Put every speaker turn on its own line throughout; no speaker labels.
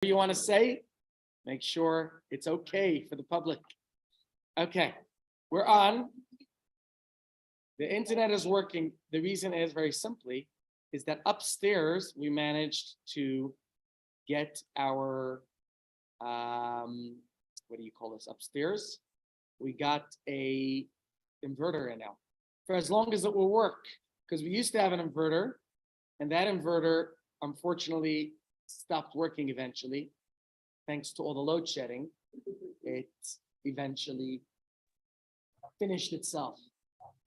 you want to say, make sure it's okay for the public. Okay, we're on. The internet is working. The reason is very simply is that upstairs we managed to get our what do you call this upstairs? We got a inverter in now for as long as it will work, because we used to have an inverter and that inverter unfortunately stopped working eventually, thanks to all the load shedding. It eventually finished itself.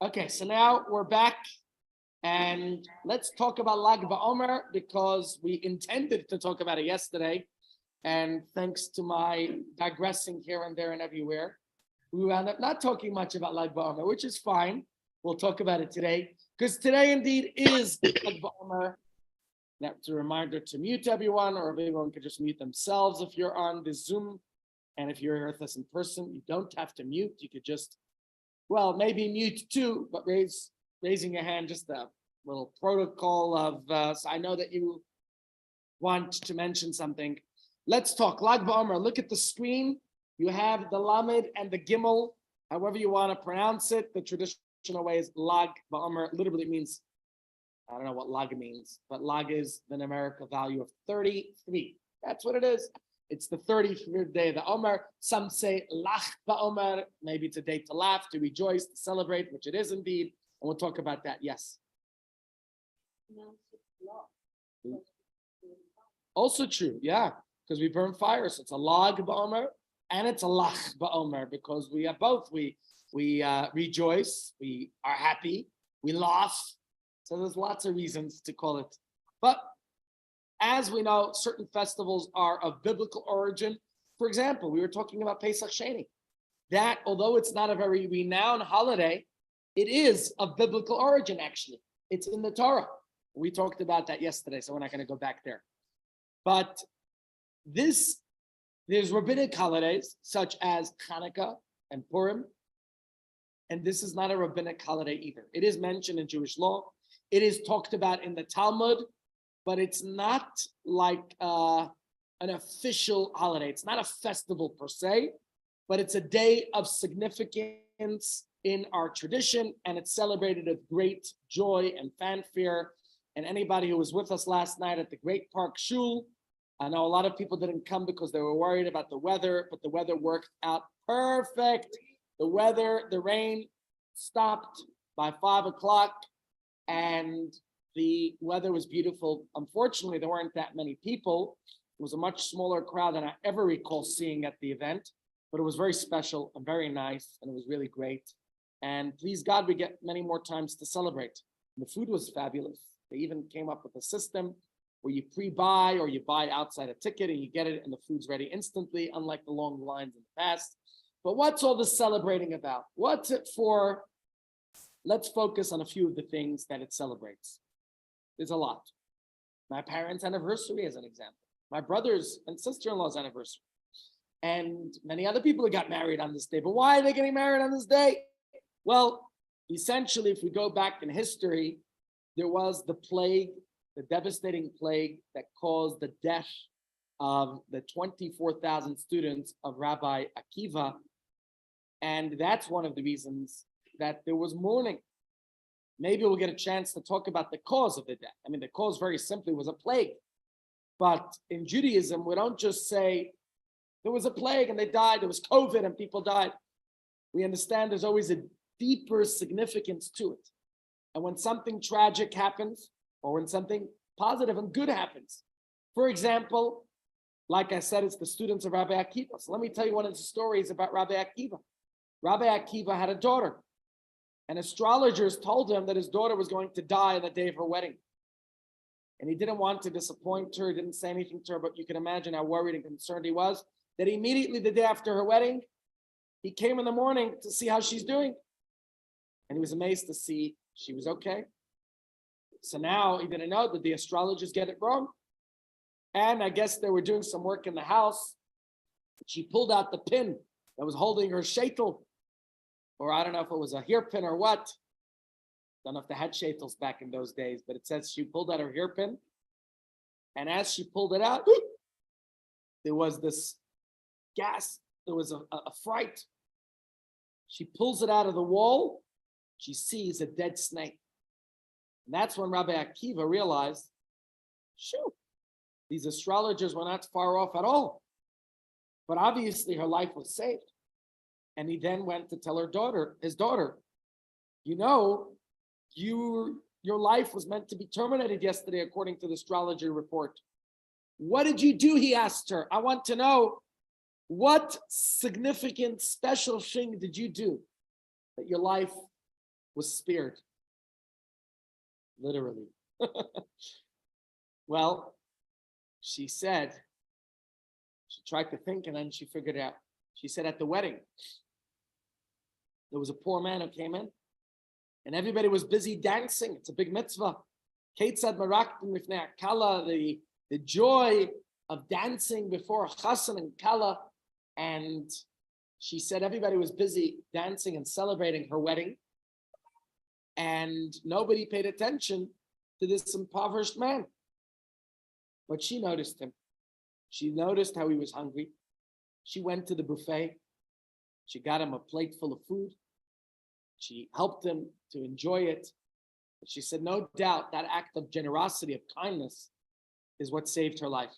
Okay, so now we're back and let's talk about Lag BaOmer because we intended to talk about it yesterday. And thanks to my digressing here and there and everywhere, we wound up not talking much about Lag BaOmer, which is fine. We'll talk about it today because today indeed is Lag BaOmer. That's a reminder to mute everyone, or everyone could just mute themselves if you're on the Zoom. And if you're here with us in person, you don't have to mute. You could just, well, maybe mute too, but raising your hand, just a little protocol of, so I know that you want to mention something. Let's talk Lag BaOmer. Look at the screen. You have the Lamed and the Gimel, however you want to pronounce it. The traditional way is Lag BaOmer. Literally means, I don't know what lag means, but lag is the numerical value of 33. That's what it is. It's the 33rd day of the Omer. Some say Lach BaOmer. Maybe it's a day to laugh, to rejoice, to celebrate, which it is indeed. And we'll talk about that. Yes. Also true, yeah, because we burn fire. So it's a Lag BaOmer and it's a Lach BaOmer because we are both. We rejoice, we are happy, we laugh. So there's lots of reasons to call it. But as we know, certain festivals are of biblical origin. For example, we were talking about Pesach Sheni. That, although it's not a very renowned holiday, it is of biblical origin, actually. It's in the Torah. We talked about that yesterday, so we're not going to go back there. But there's rabbinic holidays, such as Hanukkah and Purim. And this is not a rabbinic holiday either. It is mentioned in Jewish law. It is talked about in the Talmud, but it's not like an official holiday. It's not a festival per se, but it's a day of significance in our tradition, and it's celebrated with great joy and fanfare. And anybody who was with us last night at the Great Park Shul, I know a lot of people didn't come because they were worried about the weather, but the weather worked out perfect. The rain stopped by 5 o'clock. And the weather was beautiful. Unfortunately, there weren't that many people. It was a much smaller crowd than I ever recall seeing at the event, but it was very special and very nice, and it was really great. And please God, we get many more times to celebrate. And the food was fabulous. They even came up with a system where you pre-buy or you buy outside a ticket and you get it and the food's ready instantly, unlike the long lines in the past. But what's all this celebrating about? What's it for? Let's focus on a few of the things that it celebrates. There's a lot. My parents' anniversary, as an example. My brother's and sister-in-law's anniversary. And many other people who got married on this day. But why are they getting married on this day? Well, essentially, if we go back in history, there was the plague, the devastating plague that caused the death of the 24,000 students of Rabbi Akiva. And that's one of the reasons that there was mourning. Maybe we'll get a chance to talk about the cause of the death. I mean, the cause very simply was a plague. But in Judaism, we don't just say there was a plague and they died, there was COVID and people died. We understand there's always a deeper significance to it. And when something tragic happens, or when something positive and good happens, for example, like I said, it's the students of Rabbi Akiva. So let me tell you one of the stories about Rabbi Akiva. Rabbi Akiva had a daughter. And astrologers told him that his daughter was going to die on the day of her wedding. And he didn't want to disappoint her, didn't say anything to her, but you can imagine how worried and concerned he was, that immediately the day after her wedding, he came in the morning to see how she's doing. And he was amazed to see she was okay. So now he didn't know that the astrologers get it wrong. And I guess they were doing some work in the house. She pulled out the pin that was holding her sheitel. Or I don't know if it was a hairpin or what. Don't know if they had shaitels back in those days, but it says she pulled out her hairpin. And as she pulled it out, there was this gas, there was a fright. She pulls it out of the wall. She sees a dead snake. And that's when Rabbi Akiva realized, shoot, these astrologers were not far off at all. But obviously her life was saved. And he then went to tell his daughter, you know, your life was meant to be terminated yesterday, according to the astrology report. What did you do? He asked her. I want to know, what significant, special thing did you do that your life was spared? Literally. Well, she said, she tried to think and then she figured it out. She said at the wedding, there was a poor man who came in and everybody was busy dancing. It's a big mitzvah. Ketzad maraktim lifnei kala, the joy of dancing before chassan and kala. And she said everybody was busy dancing and celebrating her wedding. And nobody paid attention to this impoverished man. But she noticed him. She noticed how he was hungry. She went to the buffet. She got him a plate full of food. She helped him to enjoy it. She said, no doubt that act of generosity, of kindness, is what saved her life.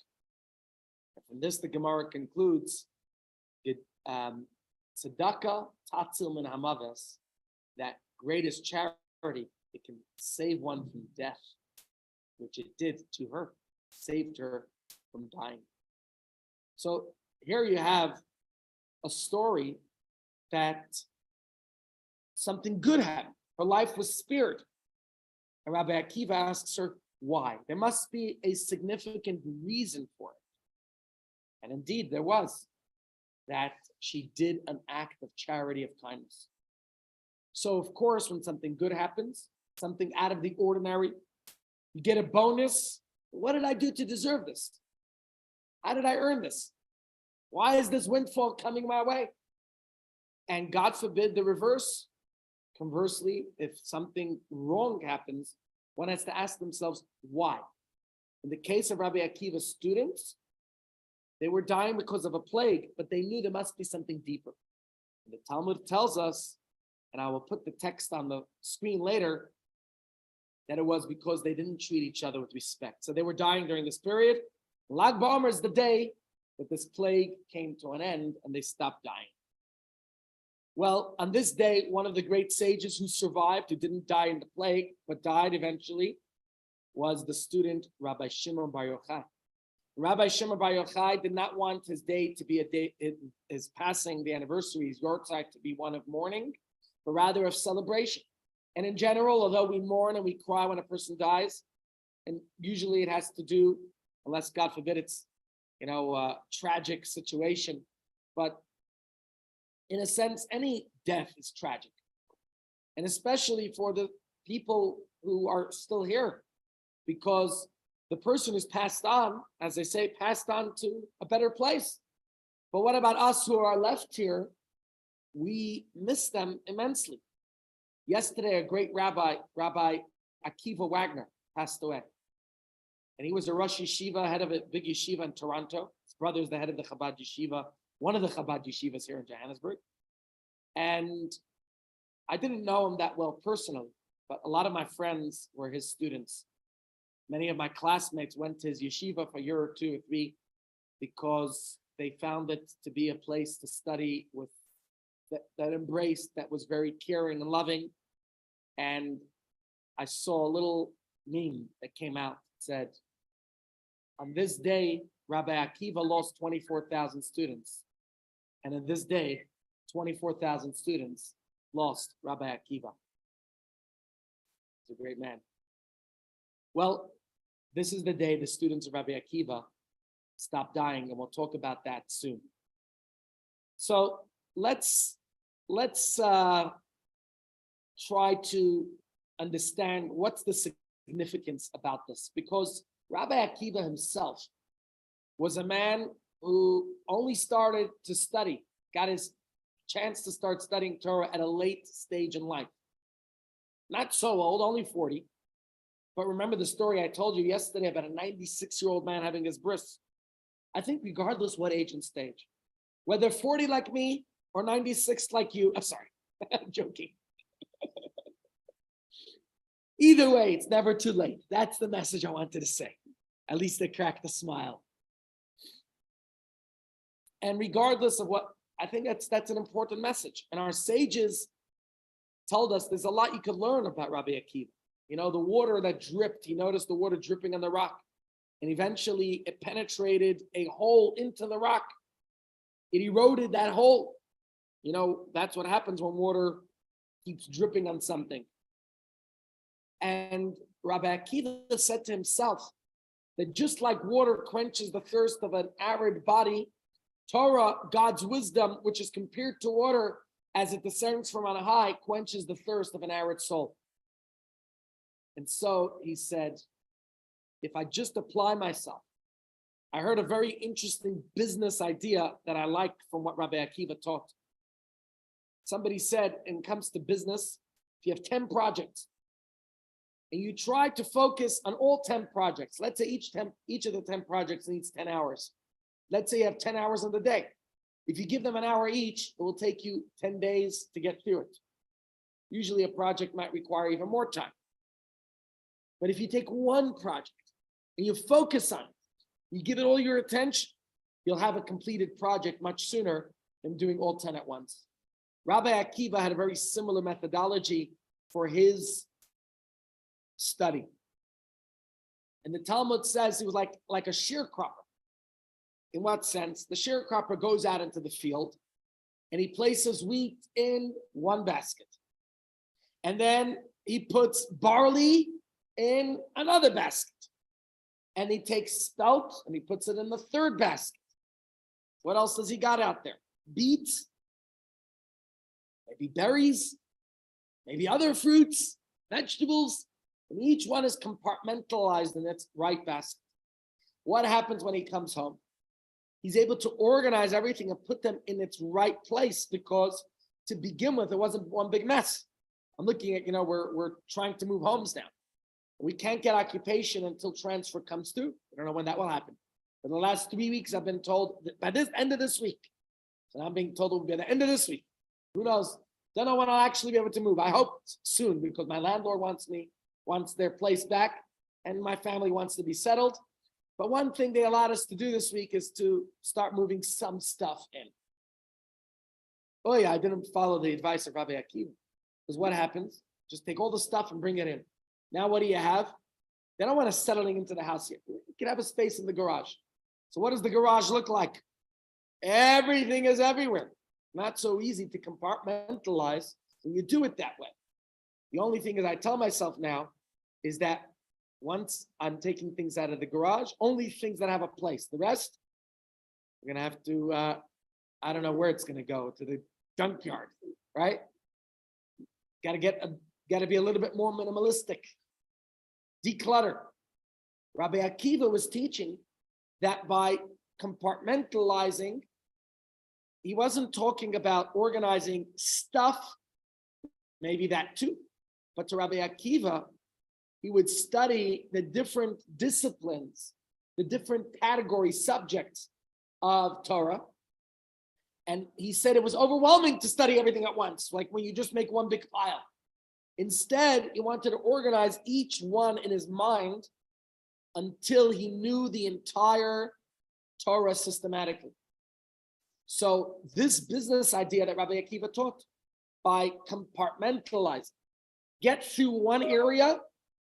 And from this, the Gemara concludes, tzedakah tatzil min hamaves, that greatest charity, it can save one from death, which it did to her, saved her from dying. So here you have a story that something good happened. Her life was spared. And Rabbi Akiva asks her why. There must be a significant reason for it. And indeed, there was, that she did an act of charity, of kindness. So, of course, when something good happens, something out of the ordinary, you get a bonus. What did I do to deserve this? How did I earn this? Why is this windfall coming my way? And God forbid the reverse. Conversely, if something wrong happens, one has to ask themselves, why? In the case of Rabbi Akiva's students, they were dying because of a plague, but they knew there must be something deeper. And the Talmud tells us, and I will put the text on the screen later, that it was because they didn't treat each other with respect. So they were dying during this period. Lag BaOmer is the day that this plague came to an end and they stopped dying. Well, on this day, one of the great sages who survived, who didn't die in the plague, but died eventually, was the student Rabbi Shimon Bar Yochai. Rabbi Shimon Bar Yochai did not want his day to be a day, his passing, the anniversary, his yortzeit, to be one of mourning, but rather of celebration. And in general, although we mourn and we cry when a person dies, and usually it has to do, unless God forbid it's, a tragic situation, but in a sense, any death is tragic. And especially for the people who are still here, because the person who's passed on, as they say, passed on to a better place. But what about us who are left here? We miss them immensely. Yesterday, a great rabbi, Rabbi Akiva Wagner, passed away. And he was a Rosh Yeshiva, head of a big yeshiva in Toronto. His brother is the head of the Chabad Yeshiva, one of the Chabad Yeshivas here in Johannesburg. And I didn't know him that well personally, but a lot of my friends were his students. Many of my classmates went to his yeshiva for a year or two or three because they found it to be a place to study with that embrace, that was very caring and loving. And I saw a little meme that came out that said, on this day, Rabbi Akiva lost 24,000 students. And on this day, 24,000 students lost Rabbi Akiva. He's a great man. Well, this is the day the students of Rabbi Akiva stopped dying, and we'll talk about that soon. So let's try to understand what's the significance about this, because Rabbi Akiva himself was a man who only started to study, got his chance to start studying Torah at a late stage in life. Not so old, only 40. But remember the story I told you yesterday about a 96-year-old man having his bris. I think regardless what age and stage, whether 40 like me or 96 like you, I'm sorry, I'm joking. Either way, it's never too late. That's the message I wanted to say. At least it cracked a smile. And regardless of what, I think that's an important message. And our sages told us there's a lot you could learn about Rabbi Akiva. You know, the water that dripped, he noticed the water dripping on the rock. And eventually it penetrated a hole into the rock. It eroded that hole. You know, that's what happens when water keeps dripping on something. And Rabbi Akiva said to himself that just like water quenches the thirst of an arid body, Torah, God's wisdom, which is compared to water as it descends from on high, quenches the thirst of an arid soul. And so he said, if I just apply myself, I heard a very interesting business idea that I liked from what Rabbi Akiva taught. Somebody said, when it comes to business, if you have 10 projects, and you try to focus on all 10 projects, let's say each of the 10 projects needs 10 hours. Let's say you have 10 hours in the day. If you give them an hour each, it will take you 10 days to get through it. Usually a project might require even more time. But if you take one project and you focus on it, you give it all your attention, you'll have a completed project much sooner than doing all 10 at once. Rabbi Akiva had a very similar methodology for his study. And the Talmud says he was like a sharecropper. In what sense? The sharecropper goes out into the field and he places wheat in one basket. And then he puts barley in another basket. And he takes spelt and he puts it in the third basket. What else does he got out there? Beets, maybe berries, maybe other fruits, vegetables, and each one is compartmentalized in its right basket. What happens when he comes home? He's able to organize everything and put them in its right place, because to begin with, it wasn't one big mess. I'm looking at, we're trying to move homes now. We can't get occupation until transfer comes through. I don't know when that will happen. For the last 3 weeks, I've been told that by this end of this week. So I'm being told it will be at the end of this week. Who knows? Don't know when I'll actually be able to move. I hope soon, because my landlord wants their place back, and my family wants to be settled. But one thing they allowed us to do this week is to start moving some stuff in. Oh yeah, I didn't follow the advice of Rabbi Akiva. Because what happens? Just take all the stuff and bring it in. Now what do you have? They don't want us settling into the house yet. You can have a space in the garage. So what does the garage look like? Everything is everywhere. Not so easy to compartmentalize when you do it that way. The only thing that I tell myself now is that once I'm taking things out of the garage, only things that have a place. The rest, we're going to have to, I don't know where it's going to go, to the junkyard, right? Got to be a little bit more minimalistic. Declutter. Rabbi Akiva was teaching that by compartmentalizing, he wasn't talking about organizing stuff, maybe that too, but to Rabbi Akiva, he would study the different disciplines, the different category subjects of Torah. And he said it was overwhelming to study everything at once, like when you just make one big pile. Instead, he wanted to organize each one in his mind until he knew the entire Torah systematically. So this business idea that Rabbi Akiva taught, by compartmentalizing, get through one area,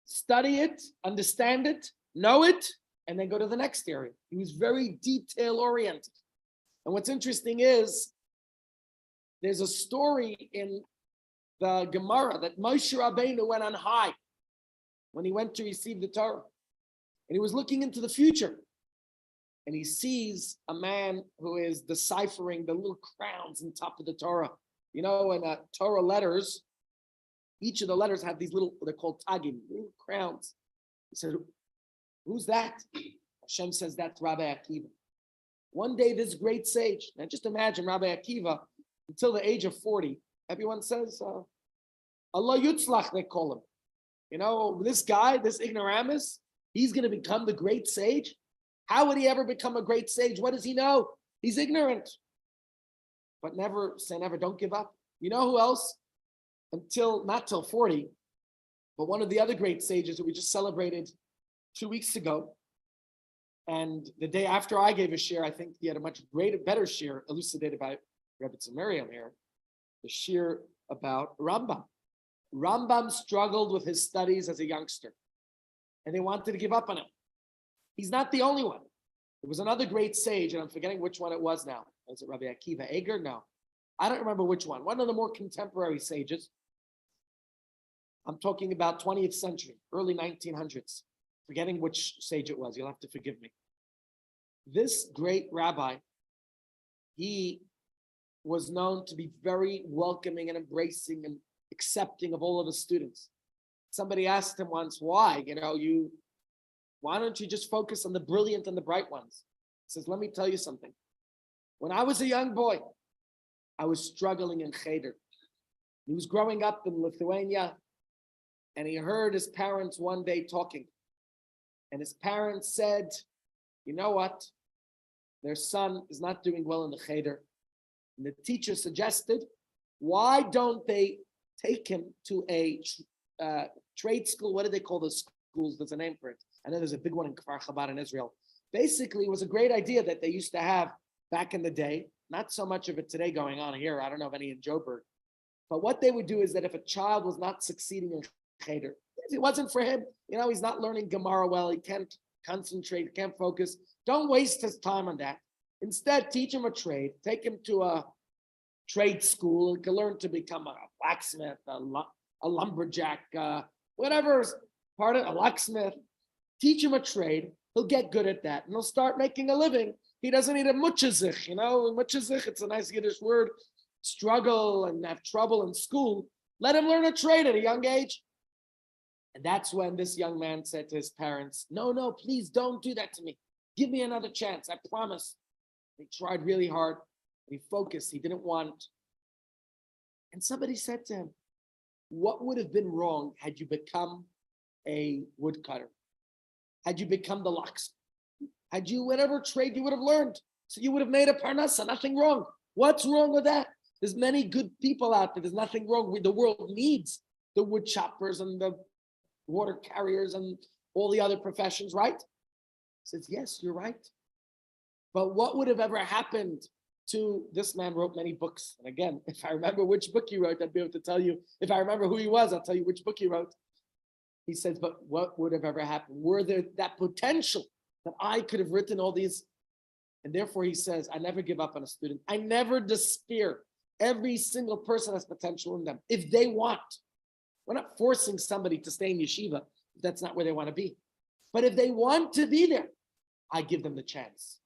study it, understand it, know it, and then go to the next area. He was very detail oriented. And what's interesting is there's a story in the Gemara that Moshe Rabbeinu went on high when he went to receive the Torah. And he was looking into the future. And he sees a man who is deciphering the little crowns on top of the Torah. In Torah letters, each of the letters have these little, they're called tagim, little crowns. He said, who's that? Hashem says, that's Rabbi Akiva. One day, this great sage, now just imagine Rabbi Akiva, until the age of 40, everyone says, Allah Yutzlach, they call him. This guy, this ignoramus, he's going to become the great sage. How would he ever become a great sage? What does he know? He's ignorant. But never say never, don't give up. You know who else? Not till 40, but one of the other great sages that we just celebrated 2 weeks ago. And the day after I gave a share, I think he had a much better share elucidated by Rebbe Miriam here. The share about Rambam. Rambam struggled with his studies as a youngster, and they wanted to give up on him. He's not the only one. There was another great sage, and I'm forgetting which one it was now. Was it Rabbi Akiva Eger? No, I don't remember which one. One of the more contemporary sages. I'm talking about 20th century, early 1900s. Forgetting which sage it was. You'll have to forgive me. This great rabbi, he was known to be very welcoming and embracing and accepting of all of his students. Somebody asked him once, why? Why don't you just focus on the brilliant and the bright ones? He says, let me tell you something. When I was a young boy, I was struggling in Cheder. He was growing up in Lithuania, and he heard his parents one day talking. And his parents said, you know what? Their son is not doing well in the Cheder. And the teacher suggested, why don't they take him to a trade school? What do they call those schools? There's a name for it. I know there's a big one in Kfar Chabad in Israel. Basically, it was a great idea that they used to have back in the day. Not so much of it today going on here. I don't know of any in Joburg. But what they would do is that if a child was not succeeding in Cheder, if it wasn't for him, he's not learning Gemara well, he can't concentrate, he can't focus. Don't waste his time on that. Instead, teach him a trade, take him to a trade school, and can learn to become a blacksmith, a lumberjack, whatever part of a locksmith. Teach him a trade, he'll get good at that, and he'll start making a living. He doesn't need a mutzezich, mutzezich, it's a nice Yiddish word, struggle and have trouble in school. Let him learn a trade at a young age. And that's when this young man said to his parents, no, please don't do that to me. Give me another chance, I promise. He tried really hard, and he focused, he didn't want. And somebody said to him, what would have been wrong had you become a woodcutter? Had you become the locksmith? Had you, whatever trade you would have learned, so you would have made a parnasa, nothing wrong. What's wrong with that? There's many good people out there. There's nothing wrong with the world needs the wood choppers and the water carriers and all the other professions, right? He says, yes, you're right. But what would have ever happened to this man? Wrote many books. And again, if I remember which book he wrote, I'd be able to tell you. If I remember who he was, I'll tell you which book he wrote. He says, but what would have ever happened? Were there that potential that I could have written all these? And therefore he says, I never give up on a student. I never despair. Every single person has potential in them. If they want, we're not forcing somebody to stay in yeshiva if that's not where they want to be. But if they want to be there, I give them the chance.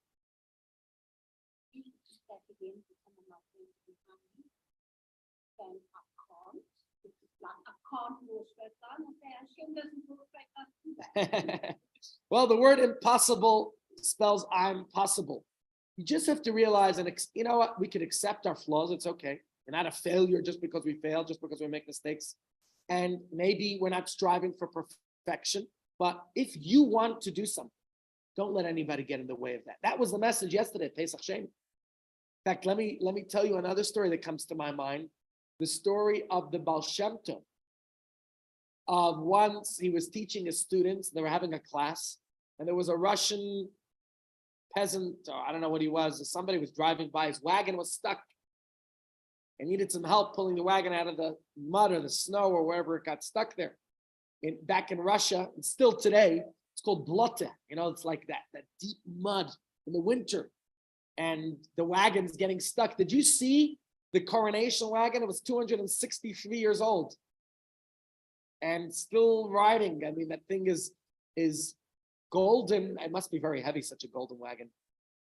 Well, the word impossible spells I'm possible. You just have to realize, and you know what? We could accept our flaws. It's okay. We're not a failure just because we fail, just because we make mistakes. And maybe we're not striving for perfection. But if you want to do something, don't let anybody get in the way of that. That was the message yesterday, Pesach Shem. In fact, let me tell you another story that comes to my mind. The story of the Baal Shem Tov. Of once he was teaching his students, they were having a class, and there was a Russian peasant, or I don't know what he was, somebody was driving by, his wagon was stuck and needed some help pulling the wagon out of the mud or the snow or wherever it got stuck there. Back in Russia, and still today, it's called blote. It's like that deep mud in the winter, and the wagon's getting stuck. Did you see the coronation wagon? It was 263 years old and still riding. I mean, that thing is golden. It must be very heavy, such a golden wagon.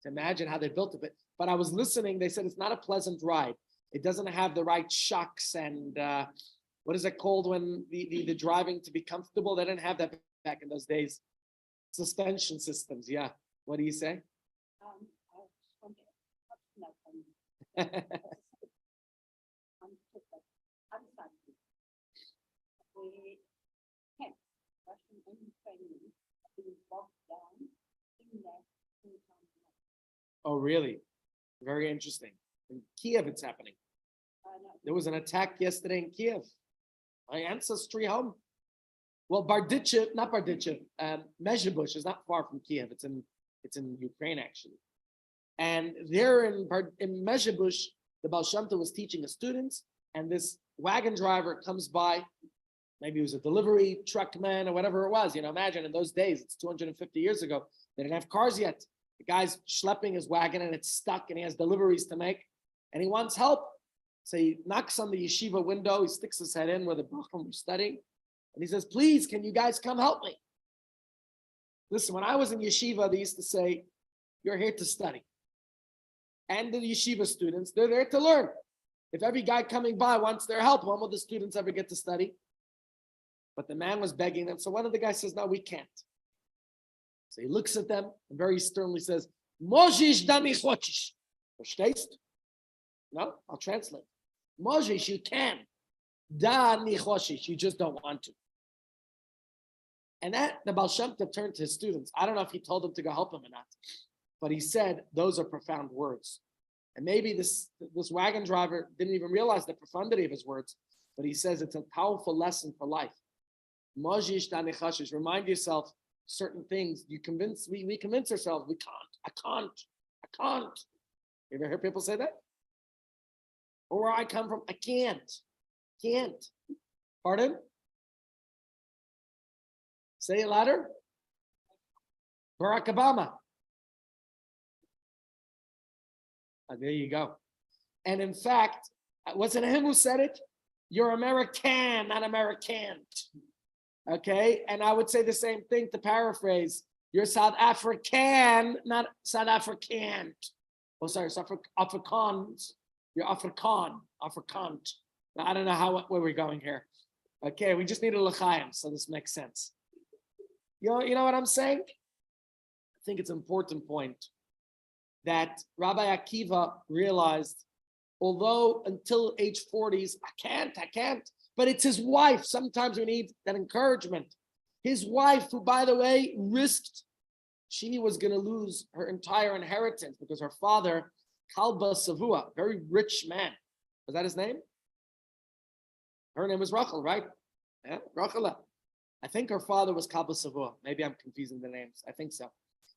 To imagine how they built it. But I was listening. They said it's not a pleasant ride. It doesn't have the right shocks and what is it called when the driving to be comfortable? They didn't have that back in those days. Suspension systems. Yeah. What do you say? Very interesting. In Kiev, it's happening. There was an attack yesterday in Kiev, my ancestry home. Well, not Bardichev, Mezhebush is not far from Kiev. It's in Ukraine, actually. And there in Mezhebush, the Baal Shem Tov was teaching the students, and this wagon driver comes by. Maybe he was a delivery truck man or whatever it was. Imagine in those days, it's 250 years ago. They didn't have cars yet. The guy's schlepping his wagon and it's stuck and he has deliveries to make and he wants help. So he knocks on the yeshiva window. He sticks his head in where the Bachram was studying. And he says, please, can you guys come help me? Listen, when I was in yeshiva, they used to say, you're here to study. And the yeshiva students, they're there to learn. If every guy coming by wants their help, when will the students ever get to study? But the man was begging them. So one of the guys says, no, we can't. So he looks at them and very sternly says, Mojish dani chochish. Verstehst? No, I'll translate. Mojish, you can. Dani choshish, you just don't want to. And that, the Baal Shem Tov turned to his students. I don't know if he told them to go help him or not, but he said, those are profound words. And maybe this wagon driver didn't even realize the profundity of his words, but he says it's a powerful lesson for life. Mojish dani choshish, remind yourself certain things. We convince ourselves we can't. I can't. You ever hear people say that? Or where I come from, I can't. Pardon? Say it louder. Barack Obama. There you go. And in fact, wasn't it him who said it? You're American, not American. Okay, and I would say the same thing to paraphrase. You're South African, not South African. Oh, sorry, South Afrikaans. You're Afrikaan. Now, I don't know where we're going here. Okay, we just need a l'chaim, so this makes sense. You know what I'm saying? I think it's an important point that Rabbi Akiva realized, although until age 40s, I can't. But it's his wife. Sometimes we need that encouragement. His wife, who, by the way, risked, she was going to lose her entire inheritance because her father, Kalba Savua, very rich man. Was that his name? Her name was Rachel, right? Yeah, Rachel. I think her father was Kalba Savua. Maybe I'm confusing the names. I think so.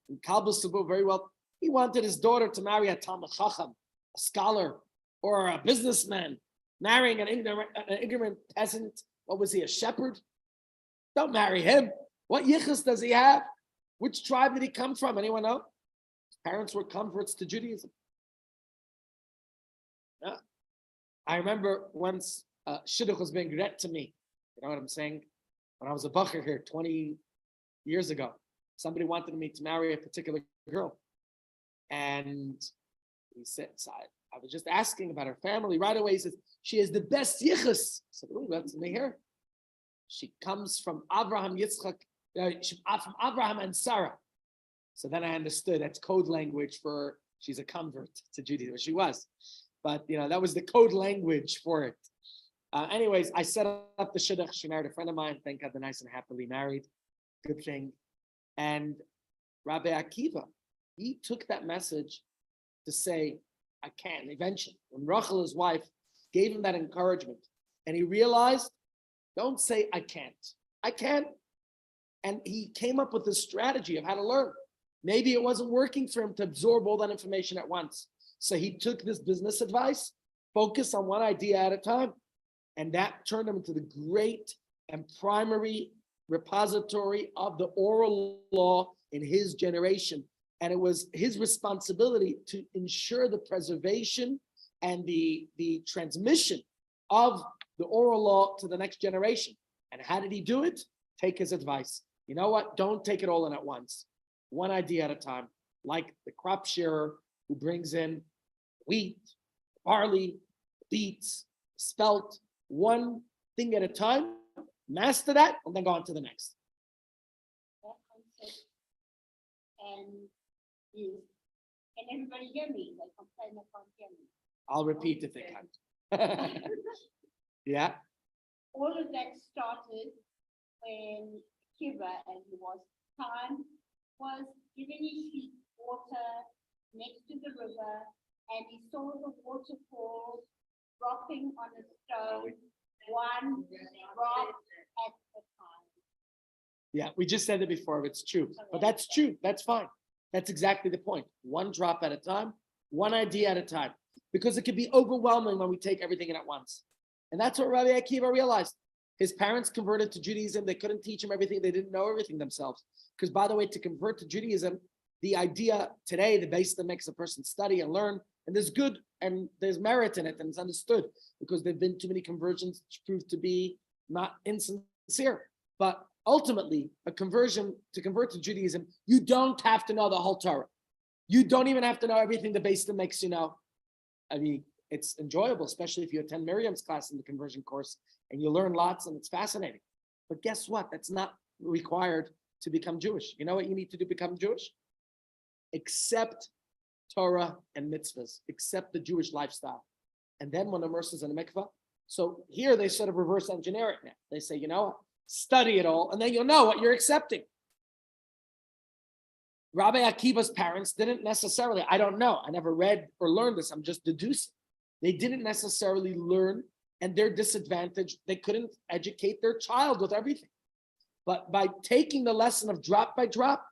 And Kalba Savua, very well, he wanted his daughter to marry a Talmid Chacham, a scholar, or a businessman. Marrying an ignorant peasant, what was he, a shepherd? Don't marry him. What yichus does he have? Which tribe did he come from? Anyone know? His parents were converts to Judaism. Yeah. I remember once shidduch was being read to me. You know what I'm saying? When I was a bacher here 20 years ago, somebody wanted me to marry a particular girl. And he said, so I was just asking about her family. Right away, he says, she is the best yichus. I said, oh, that's me here. She comes from Abraham, Yitzchak, from Abraham and Sarah. So then I understood that's code language for she's a convert to Judaism. She was. But, that was the code language for it. Anyways, I set up the shidduch. She married a friend of mine. Thank God they're nice and happily married. Good thing. And Rabbi Akiva, he took that message to say, I can eventually. When Rachel, his wife, gave him that encouragement, and he realized, don't say I can't. I can. And he came up with this strategy of how to learn. Maybe it wasn't working for him to absorb all that information at once. So he took this business advice, focus on one idea at a time, and that turned him into the great and primary repository of the oral law in his generation. And it was his responsibility to ensure the preservation and the transmission of the oral law to the next generation. And how did he do it? Take his advice. You know what? Don't take it all in at once. One idea at a time, like the crop shearer who brings in wheat, barley, beets, spelt, one thing at a time, master that, and then go on to the next.
And can everybody hear me? Like I'm saying, I can't hear me.
I'll repeat if they can. Yeah.
All of that started when Kiva, as he was time, was giving his sheep water next to the river, and he saw the waterfall dropping on a stone, one drop at a time.
Yeah, we just said it before. It's true, but that's true. That's fine. That's exactly the point. One drop at a time, one idea at a time, because it can be overwhelming when we take everything in at once. And that's what Rabbi Akiva realized. His parents converted to Judaism. They couldn't teach him everything. They didn't know everything themselves. Because, by the way, to convert to Judaism, the idea today, the base that makes a person study and learn, and there's good and there's merit in it, and it's understood because there've been too many conversions which prove to be not insincere. But ultimately, to convert to Judaism, you don't have to know the whole Torah. You don't even have to know everything the base that makes you know. I mean, it's enjoyable, especially if you attend Miriam's class in the conversion course and you learn lots and it's fascinating. But guess what? That's not required to become Jewish. You know what you need to do to become Jewish? Accept Torah and mitzvahs, accept the Jewish lifestyle. And then when immerses in a mikvah, so here they sort of reverse engineer it now. They say, you know what? Study it all, and then you'll know what you're accepting. Rabbi Akiva's parents didn't necessarily, I don't know, I never read or learned this, I'm just deducing. They didn't necessarily learn, and their disadvantage, they couldn't educate their child with everything. But by taking the lesson of drop by drop,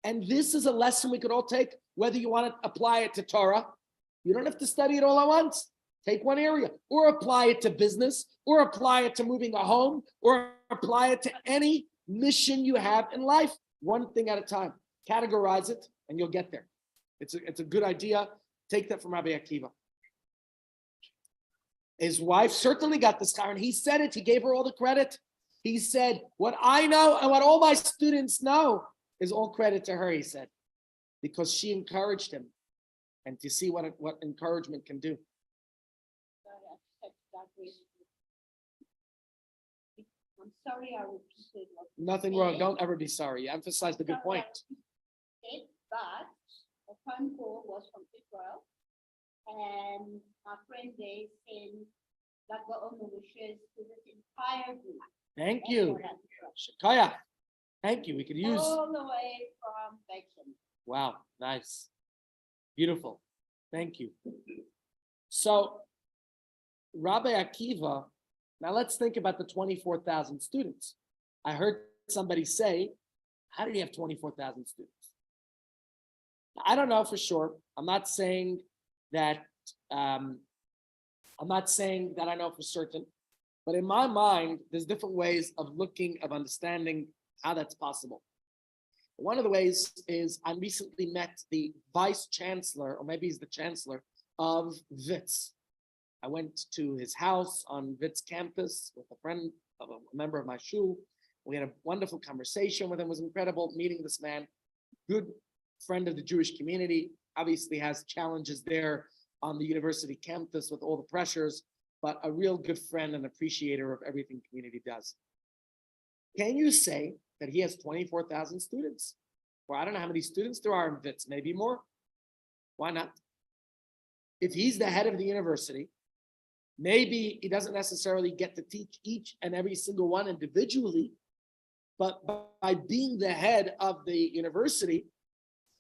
and this is a lesson we could all take, whether you want to apply it to Torah, you don't have to study it all at once. Take one area, or apply it to business, or apply it to moving a home, or apply it to any mission you have in life. One thing at a time. Categorize it, and you'll get there. It's a good idea. Take that from Rabbi Akiva. His wife certainly got this car, and he said it. He gave her all the credit. He said, what I know and what all my students know is all credit to her, he said, because she encouraged him, and to see what encouragement can do.
I'm sorry I repeated what you
Nothing
said.
wrong. Don't ever be sorry. You emphasize the good point.
But a phone call was from Israel, and my friend there sent Lag BaOmer wishes to this entire group.
Thank you. Shakaya. Thank you. We could use.
All the way from Bethlehem.
Wow. Nice. Beautiful. Thank you. So, Rabbi Akiva, now let's think about the 24,000 students. I heard somebody say, how did he have 24,000 students? I don't know for sure. I'm not saying that I know for certain, but in my mind, there's different ways of looking, of understanding how that's possible. One of the ways is I recently met the vice chancellor, or maybe he's the chancellor of WITS. I went to his house on WITS campus with a friend, of a member of my shul. We had a wonderful conversation with him. It was incredible meeting this man. Good friend of the Jewish community, obviously has challenges there on the university campus with all the pressures, but a real good friend and appreciator of everything community does. Can you say that he has 24,000 students? Well, I don't know how many students there are in WITS, maybe more. Why not? If he's the head of the university, maybe he doesn't necessarily get to teach each and every single one individually, but by being the head of the university,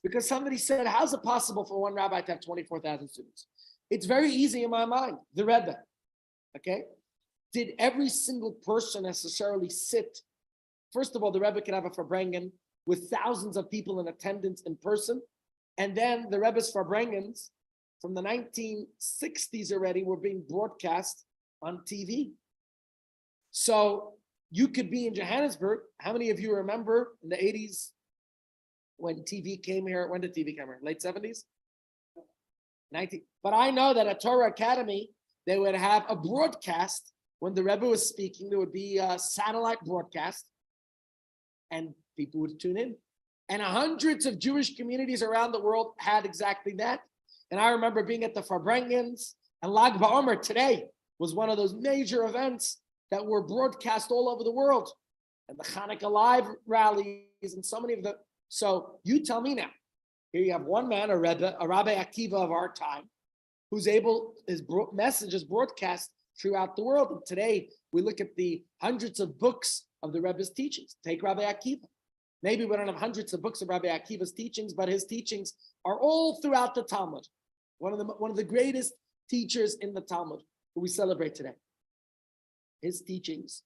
because somebody said, how's it possible for one rabbi to have 24,000 students? It's very easy in my mind. The Rebbe, okay? Did every single person necessarily sit? First of all, the Rebbe can have a Farbrengen with thousands of people in attendance in person. And then the Rebbe's Farbrengens from the 1960s already were being broadcast on TV. So you could be in Johannesburg. How many of you remember in the 80s when TV came here? When did TV come here? Late 70s? 19. But I know that at Torah Academy, they would have a broadcast. When the Rebbe was speaking, there would be a satellite broadcast, and people would tune in. And hundreds of Jewish communities around the world had exactly that. And I remember being at the Farbrengens, and Lag BaOmer today was one of those major events that were broadcast all over the world. And the Hanukkah Live rallies and so many of the. So you tell me now, here you have one man, a Rebbe, a Rabbi Akiva of our time, who's able, his message is broadcast throughout the world. And today we look at the hundreds of books of the Rebbe's teachings. Take Rabbi Akiva. Maybe we don't have hundreds of books of Rabbi Akiva's teachings, but his teachings are all throughout the Talmud. one of the greatest teachers in the Talmud who we celebrate today. His teachings.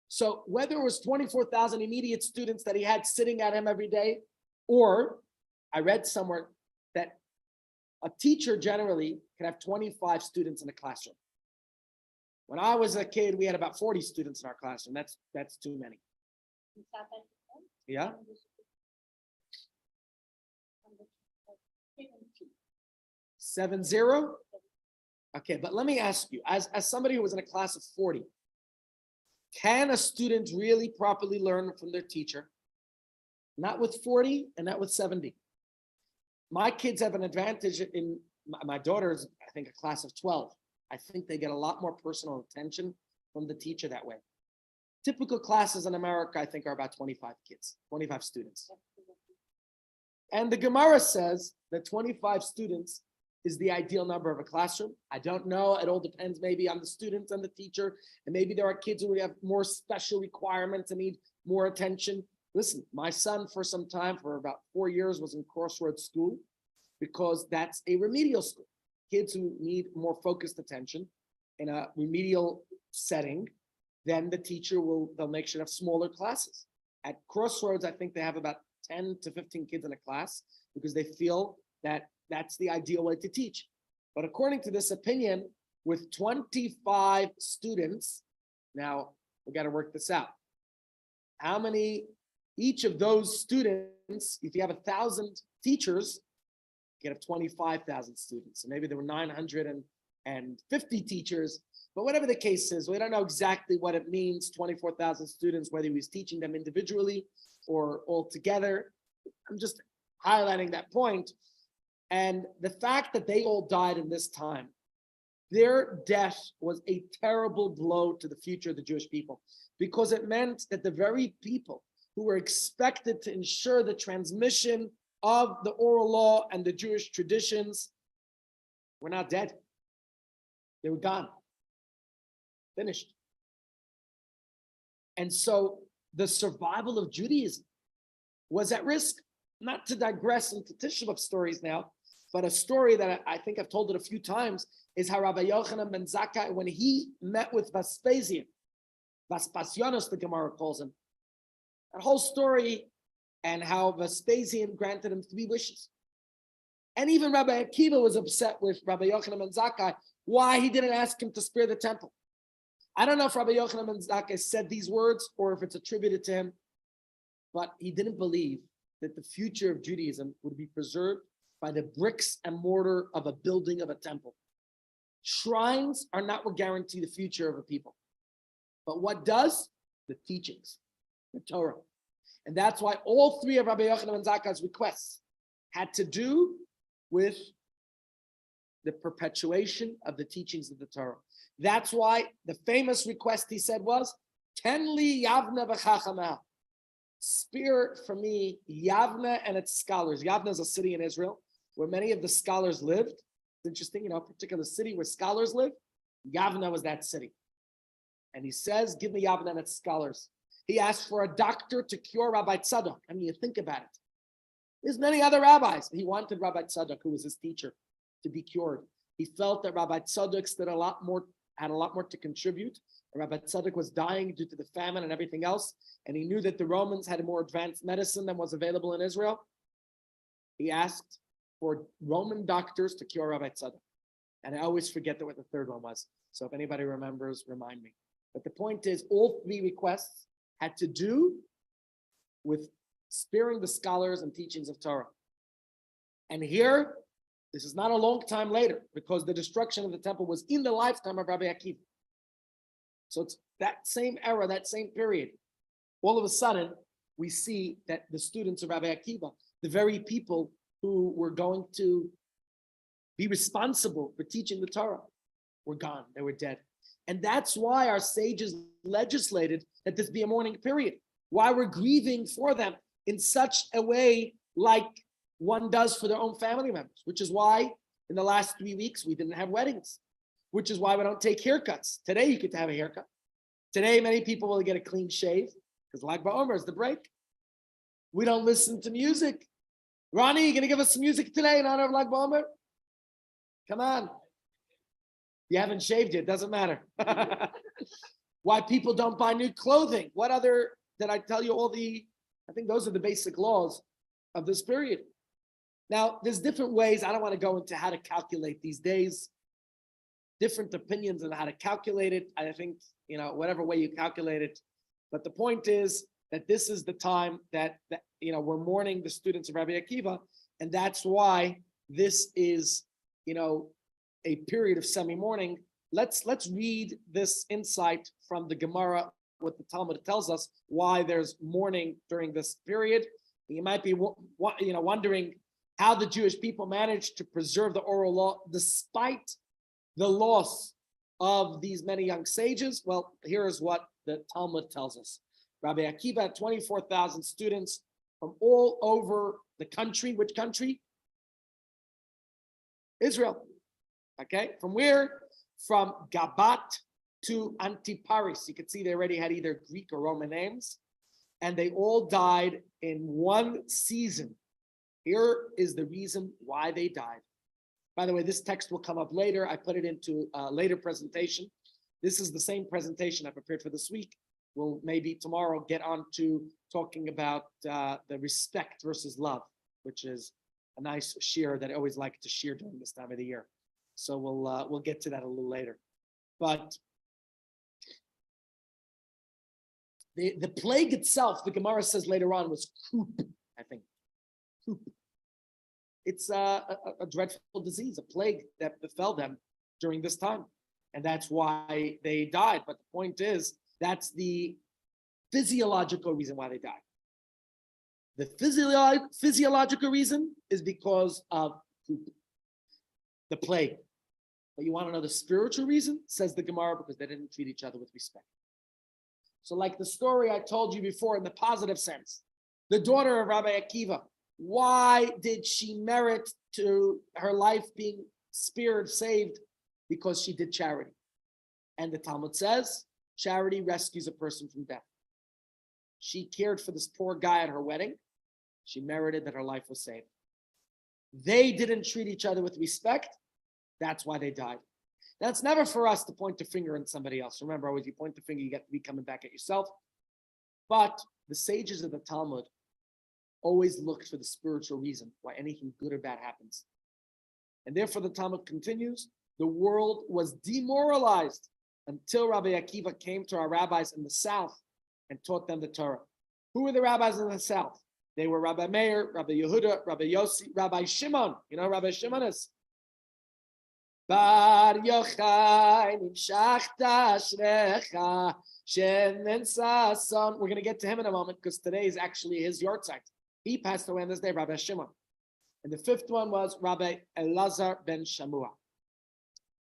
So whether it was 24,000 immediate students that he had sitting at him every day, or I read somewhere that a teacher generally can have 25 students in a classroom. When I was a kid, we had about 40 students in our classroom. That's too many.
In South Africa,
Yeah.
and this- and the- 70.
7-0? Okay, but let me ask you, as somebody who was in a class of 40, can a student really properly learn from their teacher? Not with 40 and not with 70. My kids have an advantage in my daughter's, I think, a class of 12. I think they get a lot more personal attention from the teacher that way. Typical classes in America, I think, are about 25 kids, 25 students. And the Gemara says that 25 students is the ideal number of a classroom. I don't know. It all depends maybe on the students and the teacher. And maybe there are kids who have more special requirements and need more attention. Listen, my son for some time, for about 4 years, was in Crossroads School because that's a remedial school. Kids who need more focused attention in a remedial setting, then the teacher they'll make sure to have smaller classes. At Crossroads, I think they have about 10 to 15 kids in a class because they feel that that's the ideal way to teach. But according to this opinion, with 25 students, now we got to work this out. How many, each of those students, if you have 1,000 teachers, you have 25,000 students. So maybe there were 950 teachers, but whatever the case is, we don't know exactly what it means, 24,000 students, whether he was teaching them individually or all together. I'm just highlighting that point. And the fact that they all died in this time, their death was a terrible blow to the future of the Jewish people, because it meant that the very people who were expected to ensure the transmission of the oral law and the Jewish traditions were not dead. They were gone, finished. And so the survival of Judaism was at risk. Not to digress into Tisha B'Av stories now, but a story that I think I've told it a few times is how Rabbi Yochanan ben Zakkai, when he met with Vespasian, Vespasianus, the Gemara calls him, that whole story, and how Vespasian granted him 3 wishes. And even Rabbi Akiva was upset with Rabbi Yochanan ben Zakkai why he didn't ask him to spare the temple. I don't know if Rabbi Yochanan ben Zakkai said these words or if it's attributed to him, but he didn't believe that the future of Judaism would be preserved by the bricks and mortar of a building of a temple. Shrines are not what guarantee the future of a people. But what does? The teachings, the Torah. And that's why all 3 of Rabbi Yochanan ben Zakkai's requests had to do with the perpetuation of the teachings of the Torah. That's why the famous request he said was, Ten li Yavne v'chachamah. Spare for me Yavne and its scholars. Yavne is a city in Israel where many of the scholars lived. It's interesting, a particular city where scholars live. Yavne was that city. And he says, give me Yavne and its scholars. He asked for a doctor to cure Rabbi Tzadok. I mean, you think about it. There's many other rabbis. He wanted Rabbi Tzadok, who was his teacher, to be cured. He felt that Rabbi Tzadok had a lot more to contribute. Rabbi Tzadok was dying due to the famine and everything else, and he knew that the Romans had a more advanced medicine than was available in Israel. He asked for Roman doctors to cure Rabbi Tzadok. And I always forget what the third one was. So if anybody remembers, remind me. But the point is, all 3 requests had to do with sparing the scholars and teachings of Torah. And here, this is not a long time later, because the destruction of the temple was in the lifetime of Rabbi Akiva. So it's that same era, that same period. All of a sudden, we see that the students of Rabbi Akiva, the very people who were going to be responsible for teaching the Torah, were gone. They were dead. And that's why our sages legislated that this be a mourning period. Why we're grieving for them in such a way like one does for their own family members, which is why in the last 3 weeks we didn't have weddings, which is why we don't take haircuts. Today you get to have a haircut. Today many people will get a clean shave because Lag BaOmer is the break. We don't listen to music. Ronnie, you gonna give us some music today in honor of Lag BaOmer? Come on. You haven't shaved yet, doesn't matter. Why people don't buy new clothing. What other, did I tell you I think those are the basic laws of this period. Now, there's different ways. I don't want to go into how to calculate these days. Different opinions on how to calculate it. I think, whatever way you calculate it. But the point is that this is the time that we're mourning the students of Rabbi Akiva. And that's why this is, a period of semi-mourning. Let's read this insight from the Gemara, what the Talmud tells us, why there's mourning during this period. You might be wondering how the Jewish people managed to preserve the oral law despite the loss of these many young sages. Well, here is what the Talmud tells us. Rabbi Akiva had 24,000 students from all over the country. Which country? Israel. Okay, from where? From Gabat to Antiparis. You can see they already had either Greek or Roman names, and they all died in one season. Here is the reason why they died. By the way, this text will come up later. I put it into a later presentation. This is the same presentation I prepared for this week. We'll maybe tomorrow get on to talking about the respect versus love, which is a nice shir that I always like to shir during this time of the year. So we'll get to that a little later. But the plague itself, the Gemara says later on, was croup, I think. Croup. It's a dreadful disease, a plague that befell them during this time. And that's why they died. But the point is, that's the physiological reason why they died. The physiological reason is because of the plague. But you want to know the spiritual reason? Says the Gemara, because they didn't treat each other with respect. So like the story I told you before in the positive sense, the daughter of Rabbi Akiva, why did she merit to her life being spared, saved? Because she did charity. And the Talmud says, charity rescues a person from death. She cared for this poor guy at her wedding. She merited that her life was saved. They didn't treat each other with respect. That's why they died. Now, it's never for us to point the finger at somebody else. Remember, always you point the finger, you get to be coming back at yourself. But the sages of the Talmud always looked for the spiritual reason why anything good or bad happens. And therefore, the Talmud continues, the world was demoralized until Rabbi Akiva came to our rabbis in the south and taught them the Torah. Who were the rabbis in the south? They were Rabbi Meir, Rabbi Yehuda, Rabbi Yossi, Rabbi Shimon. You know who Rabbi Shimon is? Bar Yochai Nimshachta Ashrecha Shemen Sason. We're going to get to him in a moment because today is actually his yahrzeit. He passed away on this day, Rabbi Shimon. And the fifth one was Rabbi Elazar ben Shamua.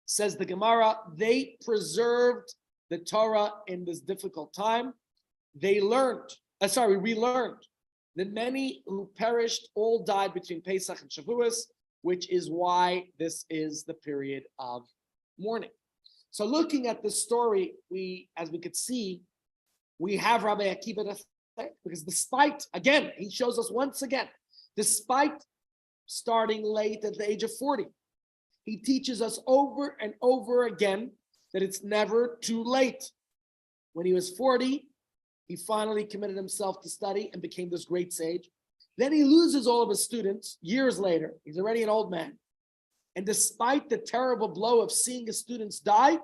Says the Gemara, they preserved the Torah in this difficult time. They relearned that many who perished all died between Pesach and Shavuos, which is why this is the period of mourning. So looking at this story, as we could see, we have Rabbi Akiva to thank, because despite, again, he shows us once again, despite starting late at the age of 40, he teaches us over and over again that it's never too late. When he was 40, he finally committed himself to study and became this great sage. Then he loses all of his students years later. He's already an old man. And despite the terrible blow of seeing his students die,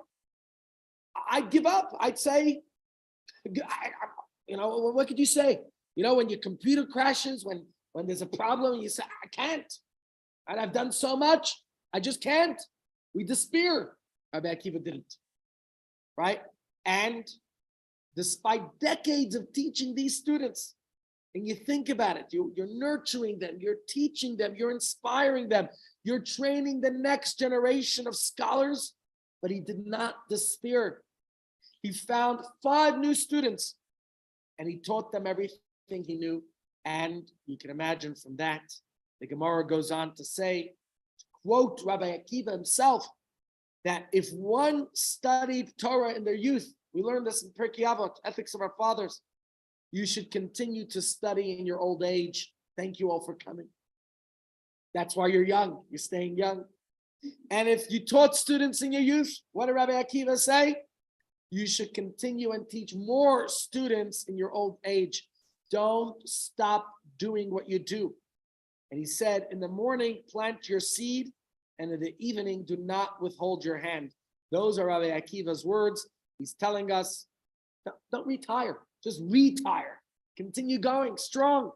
I'd give up. I'd say, what could you say? When your computer crashes, when there's a problem, you say, I can't. And I've done so much. I just can't. We despair. Rabbi Akiva didn't. Right? And despite decades of teaching these students, and you think about it, you're nurturing them, you're teaching them, you're inspiring them, you're training the next generation of scholars, but he did not despair. He found 5 new students and he taught them everything he knew. And you can imagine from that, the Gemara goes on to say, to quote Rabbi Akiva himself, that if one studied Torah in their youth, we learned this in Pirkei Avot, Ethics of Our Fathers, you should continue to study in your old age. Thank you all for coming. That's why you're young. You're staying young. And if you taught students in your youth, what did Rabbi Akiva say? You should continue and teach more students in your old age. Don't stop doing what you do. And he said, in the morning, plant your seed, and in the evening, do not withhold your hand. Those are Rabbi Akiva's words. He's telling us, don't retire, just retire. Continue going strong.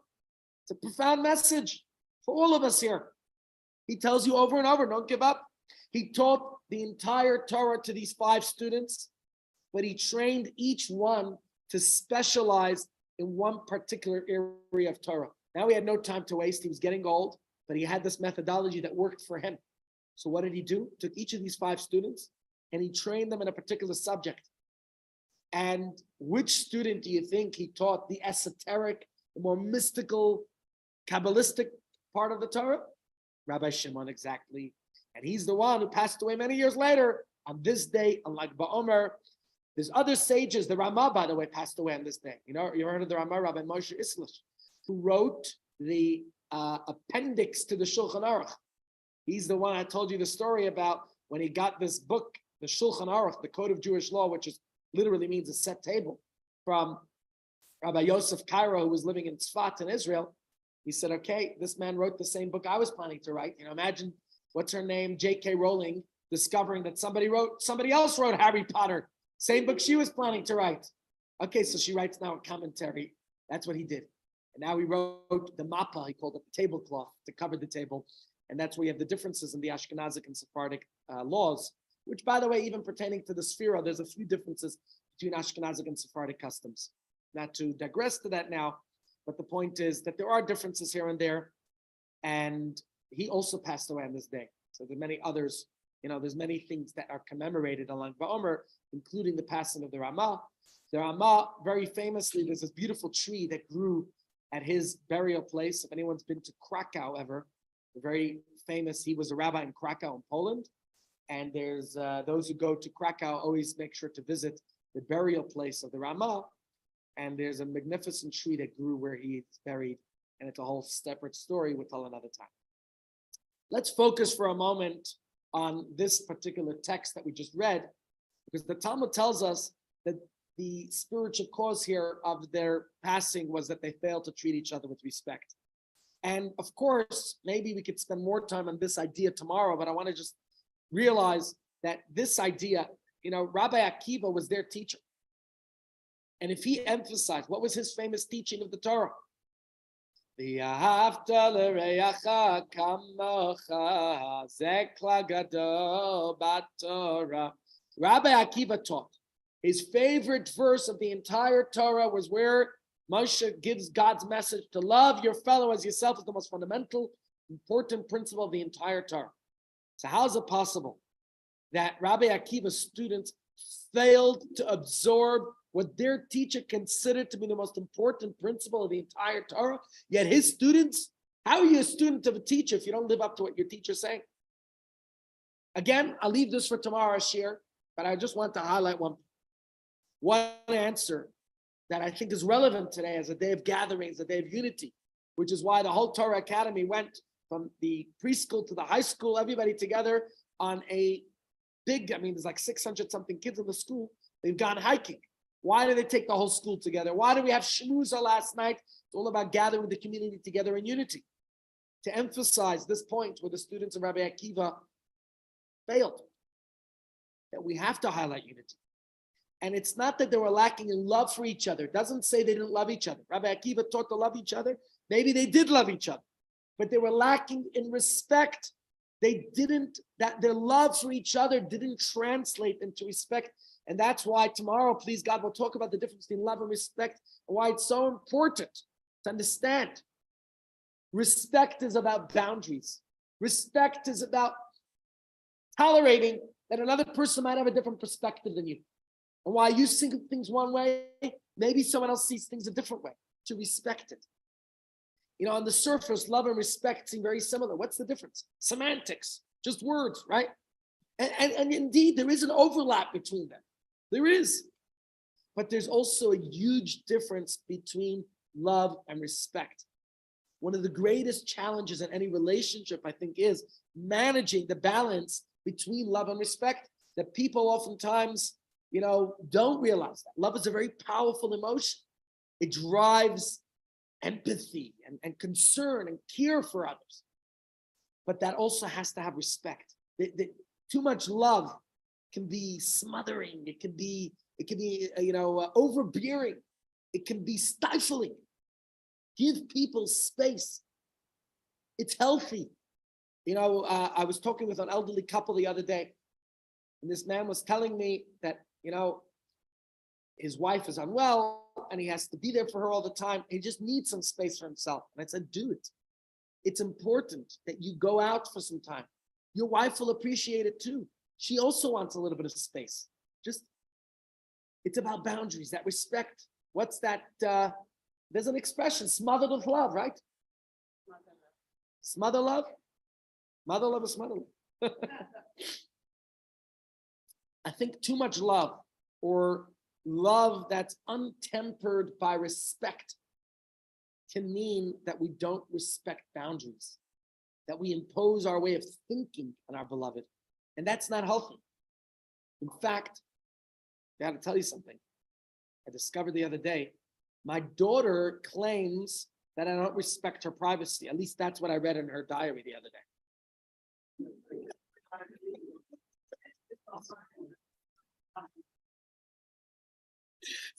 It's a profound message for all of us here. He tells you over and over, don't give up. He taught the entire Torah to these 5 students, but he trained each one to specialize in one particular area of Torah. Now he had no time to waste. He was getting old, but he had this methodology that worked for him. So what did he do? Took each of these 5 students and he trained them in a particular subject. And which student do you think he taught the esoteric, the more mystical, Kabbalistic part of the Torah? Rabbi Shimon, exactly. And he's the one who passed away many years later on this day, on Lag BaOmer. There's other sages. The Ramah, by the way, passed away on this day. You know, you heard of the Ramah, Rabbi Moshe Islish, who wrote the appendix to the Shulchan Aruch. He's the one I told you the story about when he got this book, the Shulchan Aruch, the Code of Jewish Law, which is literally means a set table, from Rabbi Yosef Cairo, who was living in Tzfat in Israel. He said, okay, this man wrote the same book I was planning to write. You know, imagine, what's her name, J.K. Rowling, discovering that somebody else wrote Harry Potter, same book she was planning to write. Okay, so she writes now a commentary. That's what he did. And now he wrote the mappa, he called it the tablecloth, to cover the table. And that's where you have the differences in the Ashkenazic and Sephardic laws, which, by the way, even pertaining to the Sphira, there's a few differences between Ashkenazic and Sephardic customs. Not to digress to that now, but the point is that there are differences here and there. And he also passed away on this day. So there are many others, you know, there's many things that are commemorated on Lag BaOmer, including the passing of the Ramah. The Ramah, very famously, there's this beautiful tree that grew at his burial place. If anyone's been to Krakow ever, very famous, he was a rabbi in Krakow in Poland. And there's those who go to Krakow always make sure to visit the burial place of the Ramah. And there's a magnificent tree that grew where he's buried. And it's a whole separate story we'll tell another time. Let's focus for a moment on this particular text that we just read, because the Talmud tells us that the spiritual cause here of their passing was that they failed to treat each other with respect. And of course, maybe we could spend more time on this idea tomorrow, but I want to just realize that this idea, you know, Rabbi Akiva was their teacher. And if he emphasized, what was his famous teaching of the Torah? Rabbi Akiva taught. His favorite verse of the entire Torah was where Moshe gives God's message to love your fellow as yourself is the most fundamental, important principle of the entire Torah. So how is it possible that Rabbi Akiva's students failed to absorb what their teacher considered to be the most important principle of the entire Torah? Yet his students, how are you a student of a teacher if you don't live up to what your teacher's saying? Again, I'll leave this for tomorrow's share, but I just want to highlight one answer that I think is relevant today as a day of gatherings, a day of unity, which is why the whole Torah Academy went from the preschool to the high school, everybody together on a big, there's like 600 something kids in the school. They've gone hiking. Why do they take the whole school together? Why do we have shmooza last night? It's all about gathering the community together in unity. To emphasize this point where the students of Rabbi Akiva failed, that we have to highlight unity. And it's not that they were lacking in love for each other. It doesn't say they didn't love each other. Rabbi Akiva taught to love each other. Maybe they did love each other, but they were lacking in respect. That their love for each other didn't translate into respect. And that's why tomorrow, please God, we'll talk about the difference between love and respect and why it's so important to understand. Respect is about boundaries. Respect is about tolerating that another person might have a different perspective than you. And why you see things one way, maybe someone else sees things a different way. To respect it. You know, on the surface, love and respect seem very similar. What's the difference? Semantics, just words, right? And indeed, there is an overlap between them. There is. But there's also a huge difference between love and respect. one of the greatest challenges in any relationship, I think, is managing the balance between love and respect that people oftentimes, don't realize that. Love is a very powerful emotion. It drives empathy and concern and care for others. But that also has to have respect. Too much love can be smothering. It can be overbearing. It can be stifling. Give people space. It's healthy. I was talking with an elderly couple the other day, and this man was telling me that, his wife is unwell and he has to be there for her all the time. He just needs some space for himself. And I said, do it. It's important that you go out for some time. Your wife will appreciate it too. She also wants a little bit of space. It's about boundaries, that respect. What's that? There's an expression, smothered with love, right? Smother love? Mother love is smother love. I think too much love, or love that's untempered by respect, can mean that we don't respect boundaries, that we impose our way of thinking on our beloved. And that's not healthy. In fact, I got to tell you something. I discovered the other day, my daughter claims that I don't respect her privacy. At least that's what I read in her diary the other day.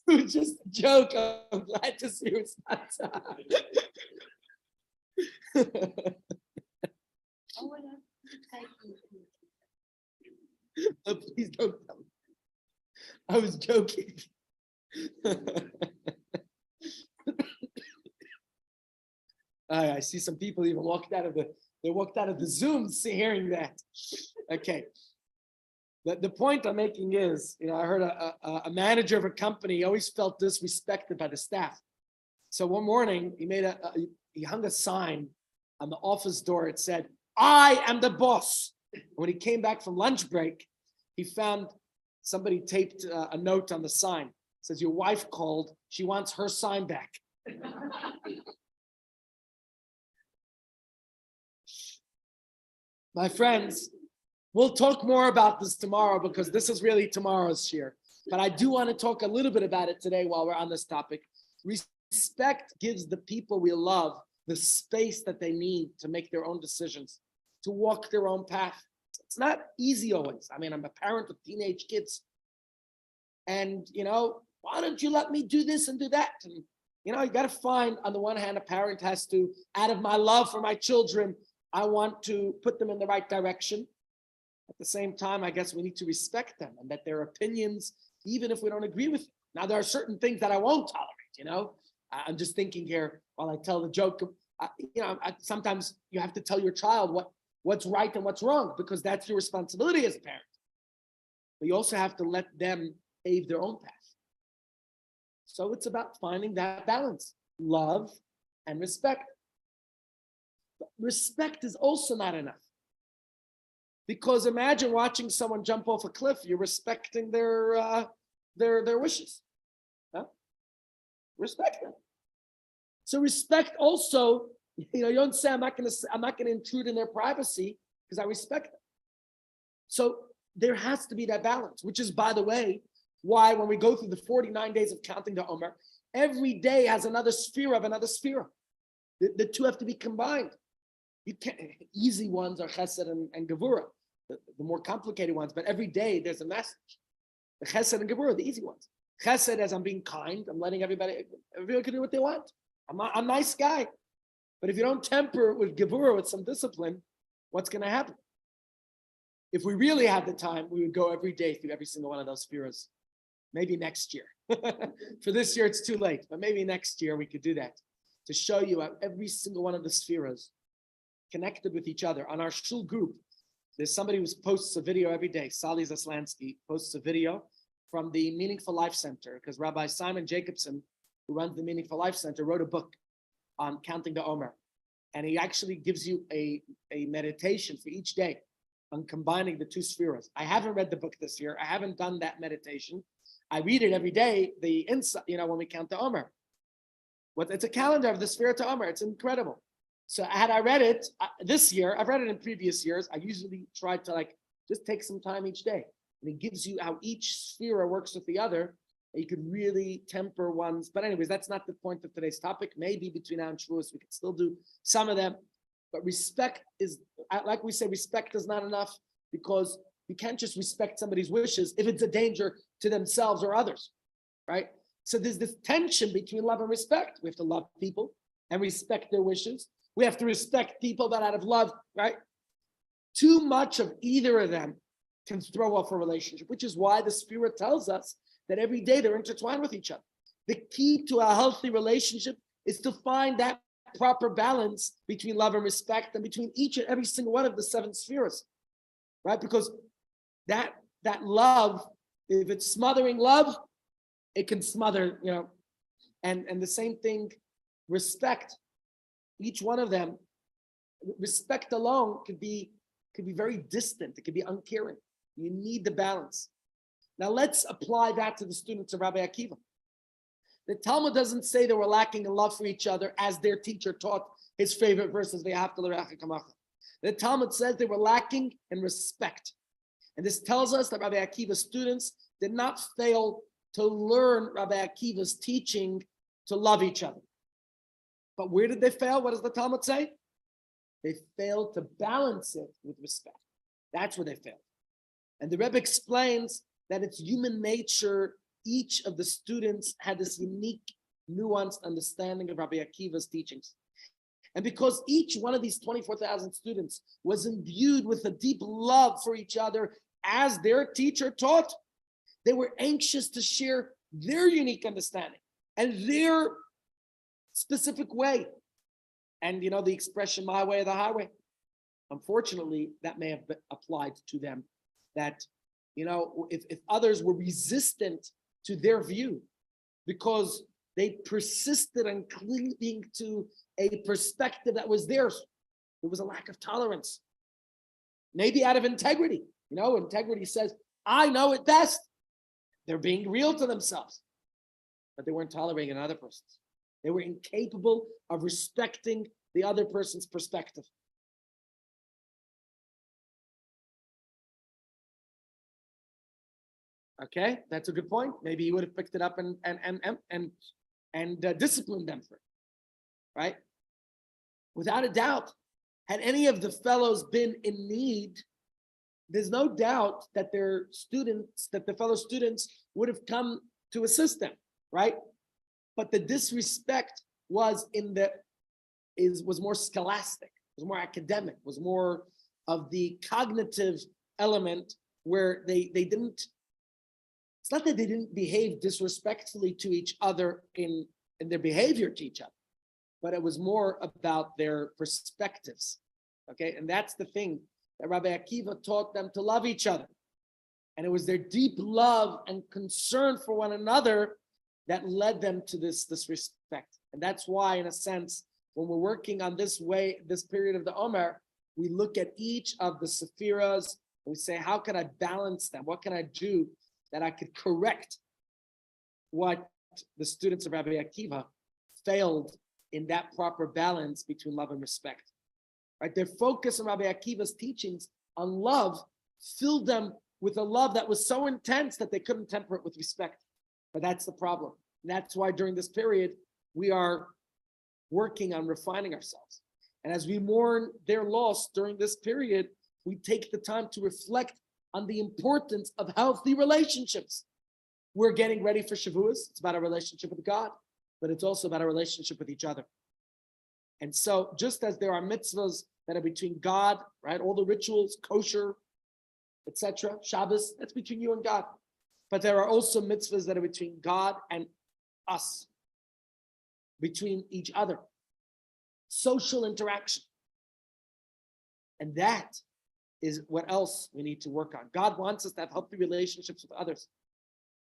It was just a joke. I'm glad to see it's not. Please don't tell me. I was joking. I see some people even walked out of the Zoom hearing that. Okay. The point I'm making is, I heard a manager of a company always felt disrespected by the staff. So one morning he hung a sign on the office door. It said, "I am the boss." And when he came back from lunch break, he found somebody taped a note on the sign. It says, "Your wife called. She wants her sign back." My friends, we'll talk more about this tomorrow because this is really tomorrow's share. But I do want to talk a little bit about it today while we're on this topic. Respect gives the people we love the space that they need to make their own decisions, to walk their own path. It's not easy always. I mean, I'm a parent with teenage kids. And, why don't you let me do this and do that? And, you got to find, on the one hand, a parent has to, out of my love for my children, I want to put them in the right direction. At the same time, I guess we need to respect them and that their opinions, even if we don't agree with them. Now, there are certain things that I won't tolerate, I'm just thinking here while I tell the joke. Sometimes you have to tell your child what's right and what's wrong, because that's your responsibility as a parent. But you also have to let them pave their own path. So it's about finding that balance, love and respect. But respect is also not enough. Because imagine watching someone jump off a cliff. You're respecting their wishes. Huh? Respect them. So respect also, you don't say I'm not going to intrude in their privacy because I respect them. So there has to be that balance, which is, by the way, why when we go through the 49 days of counting the Omer, every day has another sphere of another sphere. The two have to be combined. You can't, easy ones are Chesed and Gevurah, the more complicated ones, but every day there's a message. The Chesed and Gevurah, the easy ones. Chesed, as I'm being kind, I'm letting everybody can do what they want. I'm a nice guy. But if you don't temper with Gevurah, with some discipline, what's going to happen? If we really had the time, we would go every day through every single one of those spheres. Maybe next year. For this year, it's too late, but maybe next year we could do that to show you how every single one of the spheres connected with each other. On our shul group, there's somebody who posts a video every day. Sally Zaslansky posts a video from the Meaningful Life Center, because Rabbi Simon Jacobson, who runs the Meaningful Life Center, wrote a book on counting the Omer. And he actually gives you a meditation for each day on combining the two spheres. I haven't read the book this year. I haven't done that meditation. I read it every day, the inside, when we count the Omer. It's a calendar of the sphere to Omer. It's incredible. So had I read it this year, I've read it in previous years. I usually try to just take some time each day. And it gives you how each sphere works with the other. And you can really temper one's. But anyways, that's not the point of today's topic. Maybe between now and Shavuos, we can still do some of them. But respect is, like we say, respect is not enough because you can't just respect somebody's wishes if it's a danger to themselves or others, right? So there's this tension between love and respect. We have to love people and respect their wishes. We have to respect people that out of love, right? Too much of either of them can throw off a relationship, which is why the Spirit tells us that every day they're intertwined with each other. The key to a healthy relationship is to find that proper balance between love and respect and between each and every single one of the 7 spheres, right? Because that love, if it's smothering love, it can smother, and the same thing, respect. Each one of them, respect alone could be very distant. It could be uncaring. You need the balance. Now let's apply that to the students of Rabbi Akiva. The Talmud doesn't say they were lacking in love for each other as their teacher taught his favorite verses. The Talmud says they were lacking in respect. And this tells us that Rabbi Akiva's students did not fail to learn Rabbi Akiva's teaching to love each other. But where did they fail? What does the Talmud say? They failed to balance it with respect. That's where they failed. And the Rebbe explains that it's human nature. Each of the students had this unique, nuanced understanding of Rabbi Akiva's teachings. And because each one of these 24,000 students was imbued with a deep love for each other as their teacher taught, they were anxious to share their unique understanding and their specific way. And the expression, my way or the highway. Unfortunately, that may have been applied to them. That, if others were resistant to their view because they persisted in clinging to a perspective that was theirs, there was a lack of tolerance. Maybe out of integrity. Integrity says, I know it best. They're being real to themselves, but they weren't tolerating another person's. They were incapable of respecting the other person's perspective. Okay, that's a good point. Maybe he would have picked it up and disciplined them for it, right? Without a doubt, had any of the fellows been in need, there's no doubt that the fellow students would have come to assist them, right? But the disrespect was more scholastic, was more academic, was more of the cognitive element where they didn't. It's not that they didn't behave disrespectfully to each other in their behavior to each other, but it was more about their perspectives. Okay, and that's the thing that Rabbi Akiva taught them to love each other, and it was their deep love and concern for one another that led them to this respect. And that's why, in a sense, when we're working on this period of the Omer, we look at each of the Sephiras and we say, how can I balance them? What can I do that I could correct what the students of Rabbi Akiva failed in that proper balance between love and respect? Right? Their focus on Rabbi Akiva's teachings on love filled them with a love that was so intense that they couldn't temper it with respect. But that's the problem. And that's why during this period, we are working on refining ourselves. And as we mourn their loss during this period, we take the time to reflect on the importance of healthy relationships. We're getting ready for Shavuos. It's about a relationship with God, but it's also about a relationship with each other. And so just as there are mitzvahs that are between God, right? All the rituals, kosher, etc., Shabbos, that's between you and God. But there are also mitzvahs that are between God and us, between each other. Social interaction. And that is what else we need to work on. God wants us to have healthy relationships with others.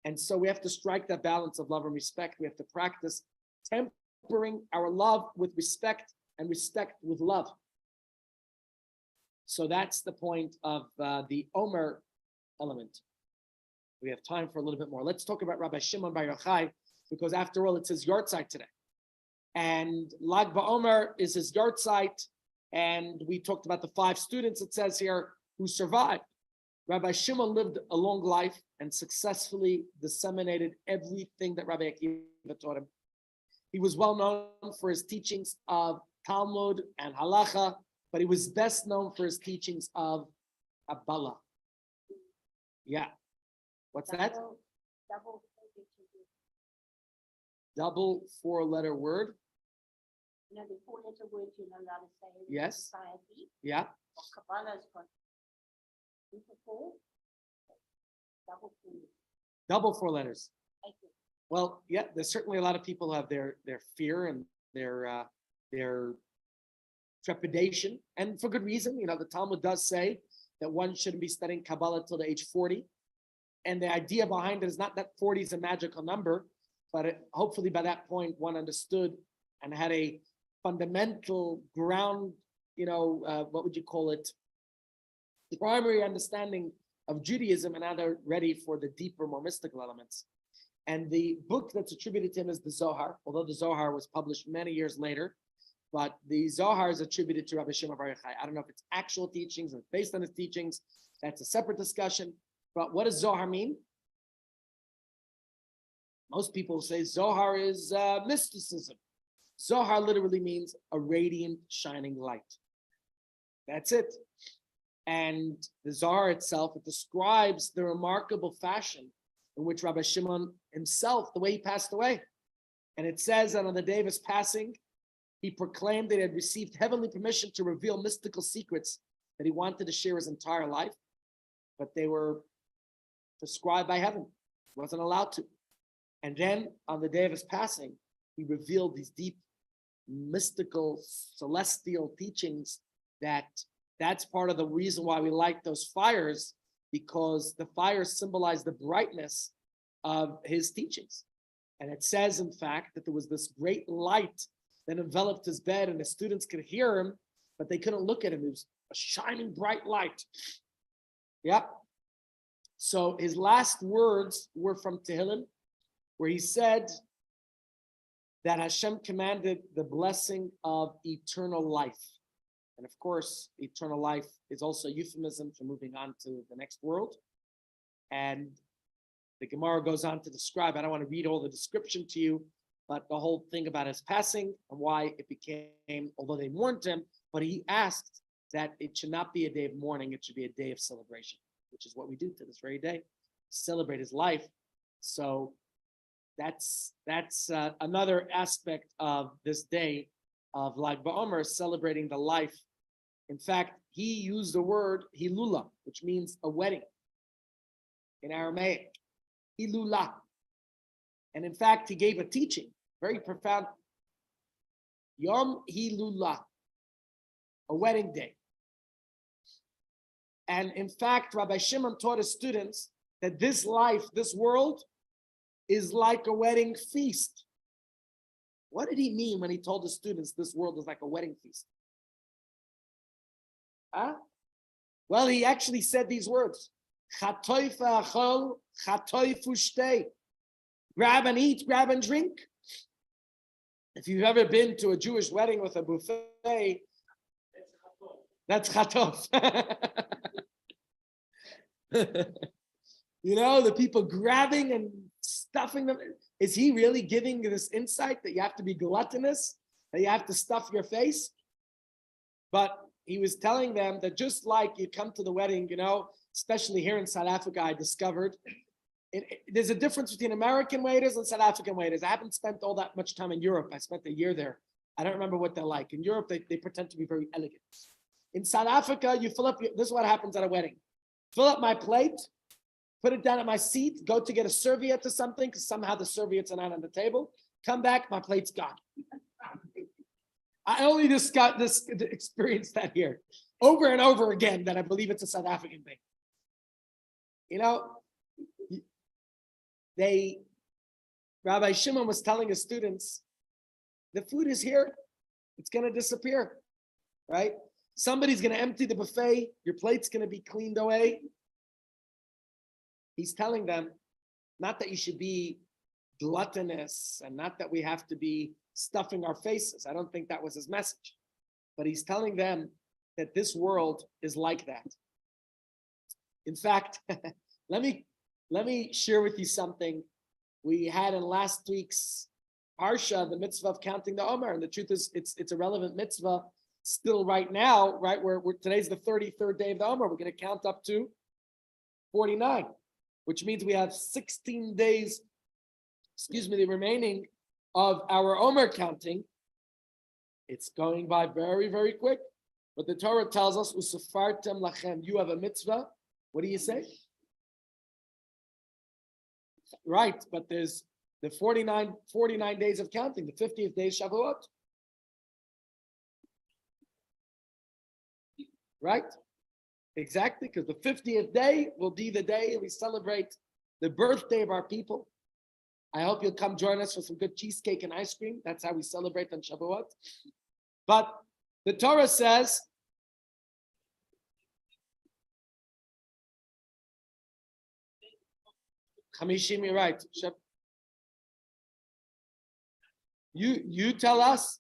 And so we have to strike that balance of love and respect. We have to practice tempering our love with respect and respect with love. So that's the point of the Omer element. We have time for a little bit more. Let's talk about Rabbi Shimon Bar Yochai, because after all, it's his yahrzeit today. And Lag BaOmer is his yahrzeit. And we talked about the 5 students, it says here, who survived. Rabbi Shimon lived a long life and successfully disseminated everything that Rabbi Akiva taught him. He was well known for his teachings of Talmud and Halacha, but he was best known for his teachings of Kabbalah. Yeah. What's that? Double 4-letter word.
You know, the 4-letter word you're not allowed to say in
Yes.
society.
Yeah.
Kabbalah's got 4, double 4.
Double 4 letters.
Okay.
Well, yeah, there's certainly a lot of people who have their fear and their trepidation, and for good reason. You know, the Talmud does say that one shouldn't be studying Kabbalah till the age 40. And the idea behind it is not that 40 is a magical number, but hopefully by that point one understood and had a fundamental ground, what would you call it? The primary understanding of Judaism, and now they're ready for the deeper, more mystical elements. And the book that's attributed to him is the Zohar, although the Zohar was published many years later. But the Zohar is attributed to Rabbi Shimon Bar Yochai. I don't know if it's actual teachings or based on his teachings. That's a separate discussion. But what does Zohar mean? Most people say Zohar is mysticism. Zohar literally means a radiant, shining light. That's it. And the Zohar itself, it describes the remarkable fashion in which Rabbi Shimon himself, the way he passed away. And it says that on the day of his passing, he proclaimed that he had received heavenly permission to reveal mystical secrets that he wanted to share his entire life, but they were prescribed by heaven. He wasn't allowed to. And then on the day of his passing, he revealed these deep, mystical, celestial teachings that's part of the reason why we like those fires, because the fires symbolize the brightness of his teachings. And it says, in fact, that there was this great light that enveloped his bed, and the students could hear him, but they couldn't look at him. It was a shining bright light. Yep. So his last words were from Tehillim, where he said that Hashem commanded the blessing of eternal life. And of course, eternal life is also a euphemism for moving on to the next world. And the Gemara goes on to describe, I don't want to read all the description to you, but the whole thing about his passing and why it became, although they mourned him, but he asked that it should not be a day of mourning, it should be a day of celebration, which is what we do to this very day, celebrate his life. So that's another aspect of this day of Lag BaOmer, celebrating the life. In fact, he used the word Hilula, which means a wedding in Aramaic. Hilula. And in fact, he gave a teaching, very profound. Yom Hilula, a wedding day. And in fact, Rabbi Shimon taught his students that this life, this world, is like a wedding feast. What did he mean when he told the students this world is like a wedding feast? Huh? Well, he actually said these words. Chatoy fa'achol, chatoy fushtei. Grab and eat, grab and drink. If you've ever been to a Jewish wedding with a buffet, that's chatof. You know, the people grabbing and stuffing them. Is he really giving this insight that you have to be gluttonous, that you have to stuff your face? But he was telling them that just like you come to the wedding, you know, especially here in South Africa, I discovered there's a difference between American waiters and South African waiters. I haven't spent all that much time in Europe. I spent a year there. I don't remember what they're like. In Europe, they pretend to be very elegant. In South Africa, you fill up, this is what happens at a wedding. Fill up my plate, put it down at my seat, go to get a serviette or something, because somehow the serviettes are not on the table. Come back, my plate's gone. I only just got this experience that here over and over again, that I believe it's a South African thing. You know, Rabbi Shimon was telling his students, the food is here, it's going to disappear, right? Somebody's going to empty the buffet, your plate's going to be cleaned away. He's telling them, not that you should be gluttonous and not that we have to be stuffing our faces. I don't think that was his message. But he's telling them that this world is like that. In fact, let me share with you something we had in last week's Parsha, the mitzvah of counting the Omer. And the truth is, it's a relevant mitzvah still right now, right? Where today's the 33rd day of the Omer. We're going to count up to 49, which means we have 16 days, the remaining of our Omer counting. It's going by very, very quick. But the Torah tells us, Usufartem lachem, you have a mitzvah. What do you say? Right, but there's the 49 days of counting. The 50th day is Shavuot. Right? Exactly, because the 50th day will be the day we celebrate the birthday of our people. I hope you'll come join us for some good cheesecake and ice cream. That's how we celebrate on Shavuot. But the Torah says, Chamishim, you're right. You tell us.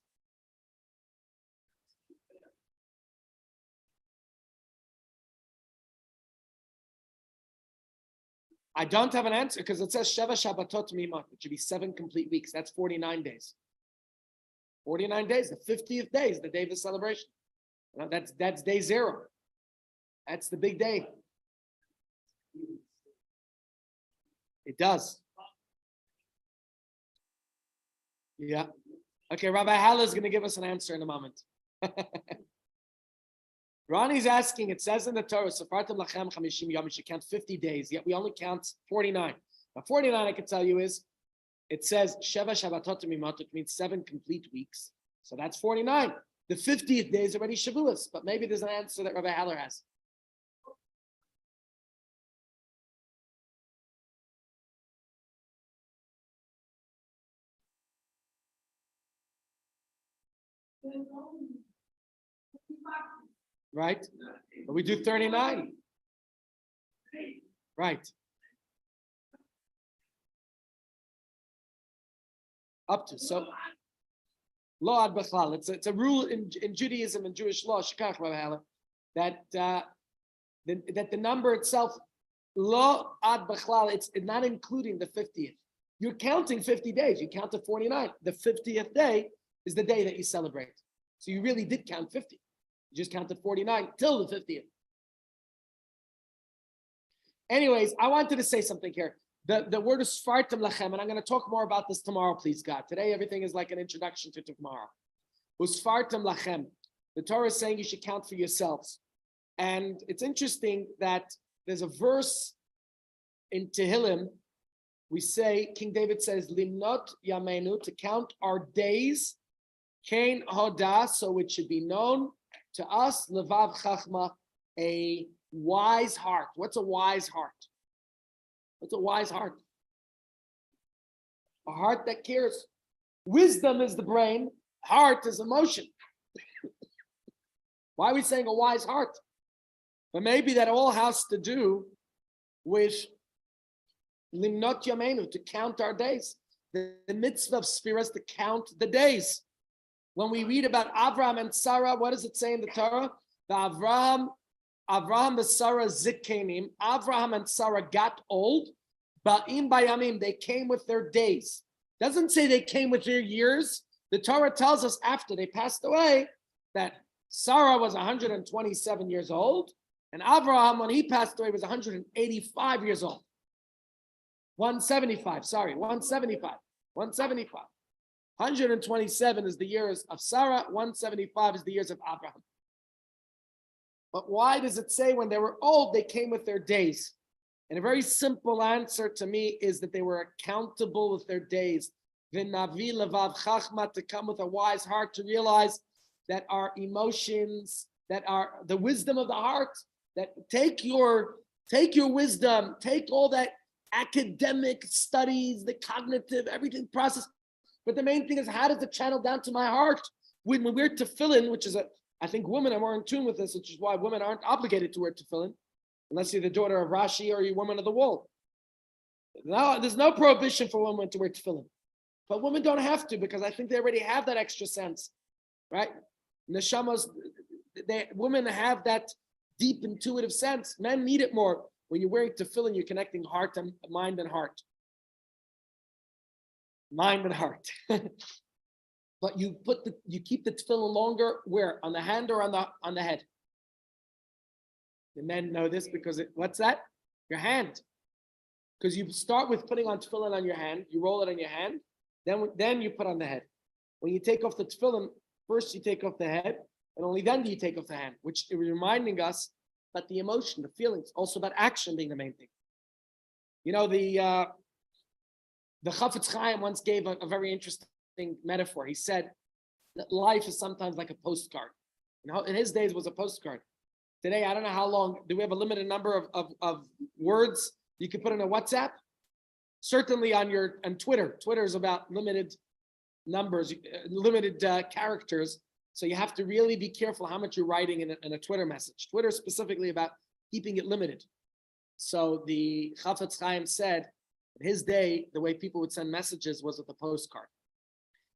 I don't have an answer because it says Sheva Shabbatot Mimot. It should be 7 complete weeks. That's 49 days. 49 days. The 50th day is the day of the celebration. That's day 0. That's the big day. It does. Yeah. Okay, Rabbi Haller is going to give us an answer in a moment. Ronnie's asking, it says in the Torah, Safartim lachem chamishim yom, you should count 50 days, yet we only count 49. Now, 49, I can tell you, is, it says, Sheva Shabbatot Mimot, which means 7 complete weeks. So that's 49. The 50th day is already Shavuos, but maybe there's an answer that Rabbi Haller has. Right? But we do 39. Right. Up to. So, Lo ad b'chlal. It's a rule in Judaism and Jewish law, Shikach Rabbi Haller, that the number itself, Lo ad b'chlal, it's not including the 50th. You're counting 50 days. You count to 49. The 50th day is the day that you celebrate. So you really did count 50. You just counted 49 till the 50th. Anyways, I wanted to say something here. The word is Sfartim Lachem, and I'm going to talk more about this tomorrow, please God. Today, everything is like an introduction to tomorrow. Usfartim Lachem. The Torah is saying you should count for yourselves. And it's interesting that there's a verse in Tehillim. We say, King David says, Limnot Yamenu, to count our days, Kain Hoda, so it should be known to us, Levav Chachma, a wise heart. What's a wise heart? What's a wise heart? A heart that cares. Wisdom is the brain. Heart is emotion. Why are we saying a wise heart? But maybe that all has to do with Limnot Yamenu, to count our days. The mitzvah of Sfiras, to count the days. When we read about Avraham and Sarah, what does it say in the Torah? The Avraham and Sarah zikenim. Avraham and Sarah got old, ba'im bayamim, they came with their days. Doesn't say they came with their years. The Torah tells us after they passed away that Sarah was 127 years old, and Avraham, when he passed away, was 185 years old. 175. 175. 127 is the years of Sarah, 175 is the years of Abraham. But why does it say when they were old, they came with their days? And a very simple answer to me is that they were accountable with their days. V'navi levav chachma, to come with a wise heart, to realize that our emotions, that are the wisdom of the heart, that take your wisdom, take all that academic studies, the cognitive, everything process. But the main thing is, how does it channel down to my heart? When we're tefillin, which is I think women are more in tune with this, which is why women aren't obligated to wear tefillin, unless you're the daughter of Rashi or you're woman of the wall. No, there's no prohibition for women to wear tefillin. But women don't have to because I think they already have that extra sense, right? Neshamas, women have that deep intuitive sense. Men need it more. When you're wearing tefillin, you're connecting heart and mind and heart. Mind and heart. But you keep the tefillin longer where? On the hand or on the head? The men know this because what's that? Your hand. Because you start with putting on tefillin on your hand, you roll it on your hand, then you put on the head. When you take off the tefillin, first you take off the head, and only then do you take off the hand, which is reminding us about the emotion, the feelings, also about action being the main thing. You know, the Chafetz Chaim once gave a very interesting metaphor. He said that life is sometimes like a postcard. You know, in his days it was a postcard. Today, I don't know how long. Do we have a limited number of words you can put in a WhatsApp? Certainly on Twitter. Twitter is about limited numbers, limited characters. So you have to really be careful how much you're writing in a Twitter message. Twitter is specifically about keeping it limited. So the Chafetz Chaim said, in his day, the way people would send messages was with a postcard.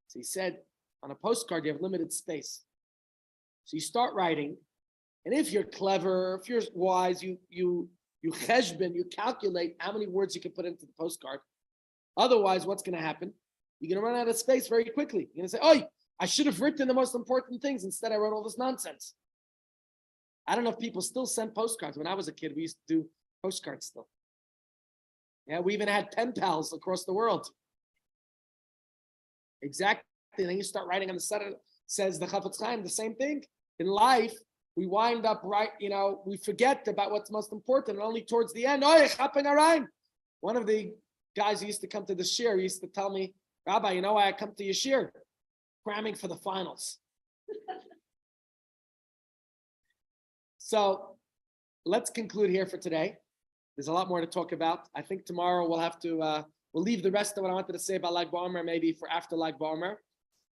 So he said, on a postcard, you have limited space. So you start writing, and if you're clever, if you're wise, you cheshbon, you calculate how many words you can put into the postcard. Otherwise, what's going to happen? You're going to run out of space very quickly. You're going to say, oh, I should have written the most important things. Instead, I wrote all this nonsense. I don't know if people still send postcards. When I was a kid, we used to do postcards still. Yeah, we even had pen pals across the world. Exactly. And then you start writing on the side, says the Chafetz Chaim, the same thing. In life, we wind up we forget about what's most important, and only towards the end, one of the guys who used to come to the shir used to tell me, Rabbi, you know why I come to your shir? Cramming for the finals. So let's conclude here for today. There's a lot more to talk about. I think tomorrow we'll have to, we'll leave the rest of what I wanted to say about Lag BaOmer maybe for after Lag BaOmer.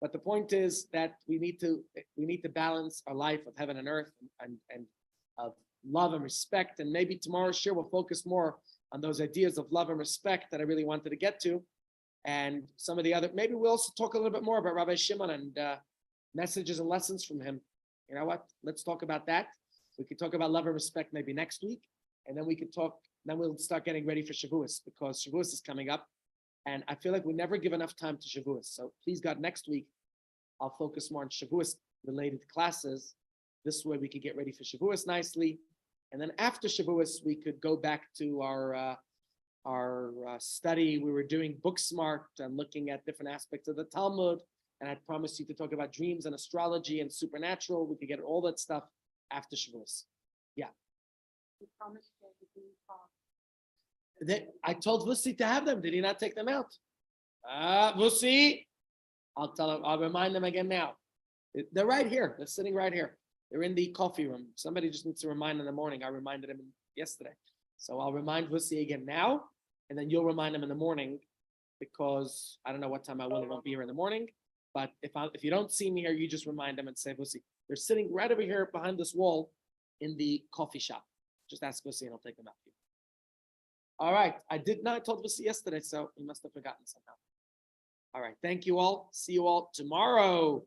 But the point is that we need to balance our life of heaven and earth and of love and respect. And maybe tomorrow's shir will focus more on those ideas of love and respect that I really wanted to get to. And some of the other, maybe we'll also talk a little bit more about Rabbi Shimon and messages and lessons from him. You know what? Let's talk about that. We could talk about love and respect maybe next week. And then then we'll start getting ready for Shavuos, because Shavuos is coming up. And I feel like we never give enough time to Shavuos. So please God, next week, I'll focus more on Shavuos related classes. This way we could get ready for Shavuos nicely. And then after Shavuos, we could go back to our study. We were doing Book Smart and looking at different aspects of the Talmud. And I promised you to talk about dreams and astrology and supernatural. We could get all that stuff after Shavuos. Yeah.
You promised that you do
I told Vusi to have them. Did he not take them out? Vusi, I'll tell him. I'll remind them again now. They're right here. They're sitting right here. They're in the coffee room. Somebody just needs to remind in the morning. I reminded him yesterday. So I'll remind Vusi again now, and then you'll remind him in the morning, because I don't know what time I won't be here in the morning. But if you don't see me here, you just remind them and say, Vusi, they're sitting right over here behind this wall in the coffee shop. Just ask Vusi and I'll take them out for you. All right. I told Vusi yesterday, so he must have forgotten somehow. All right. Thank you all. See you all tomorrow.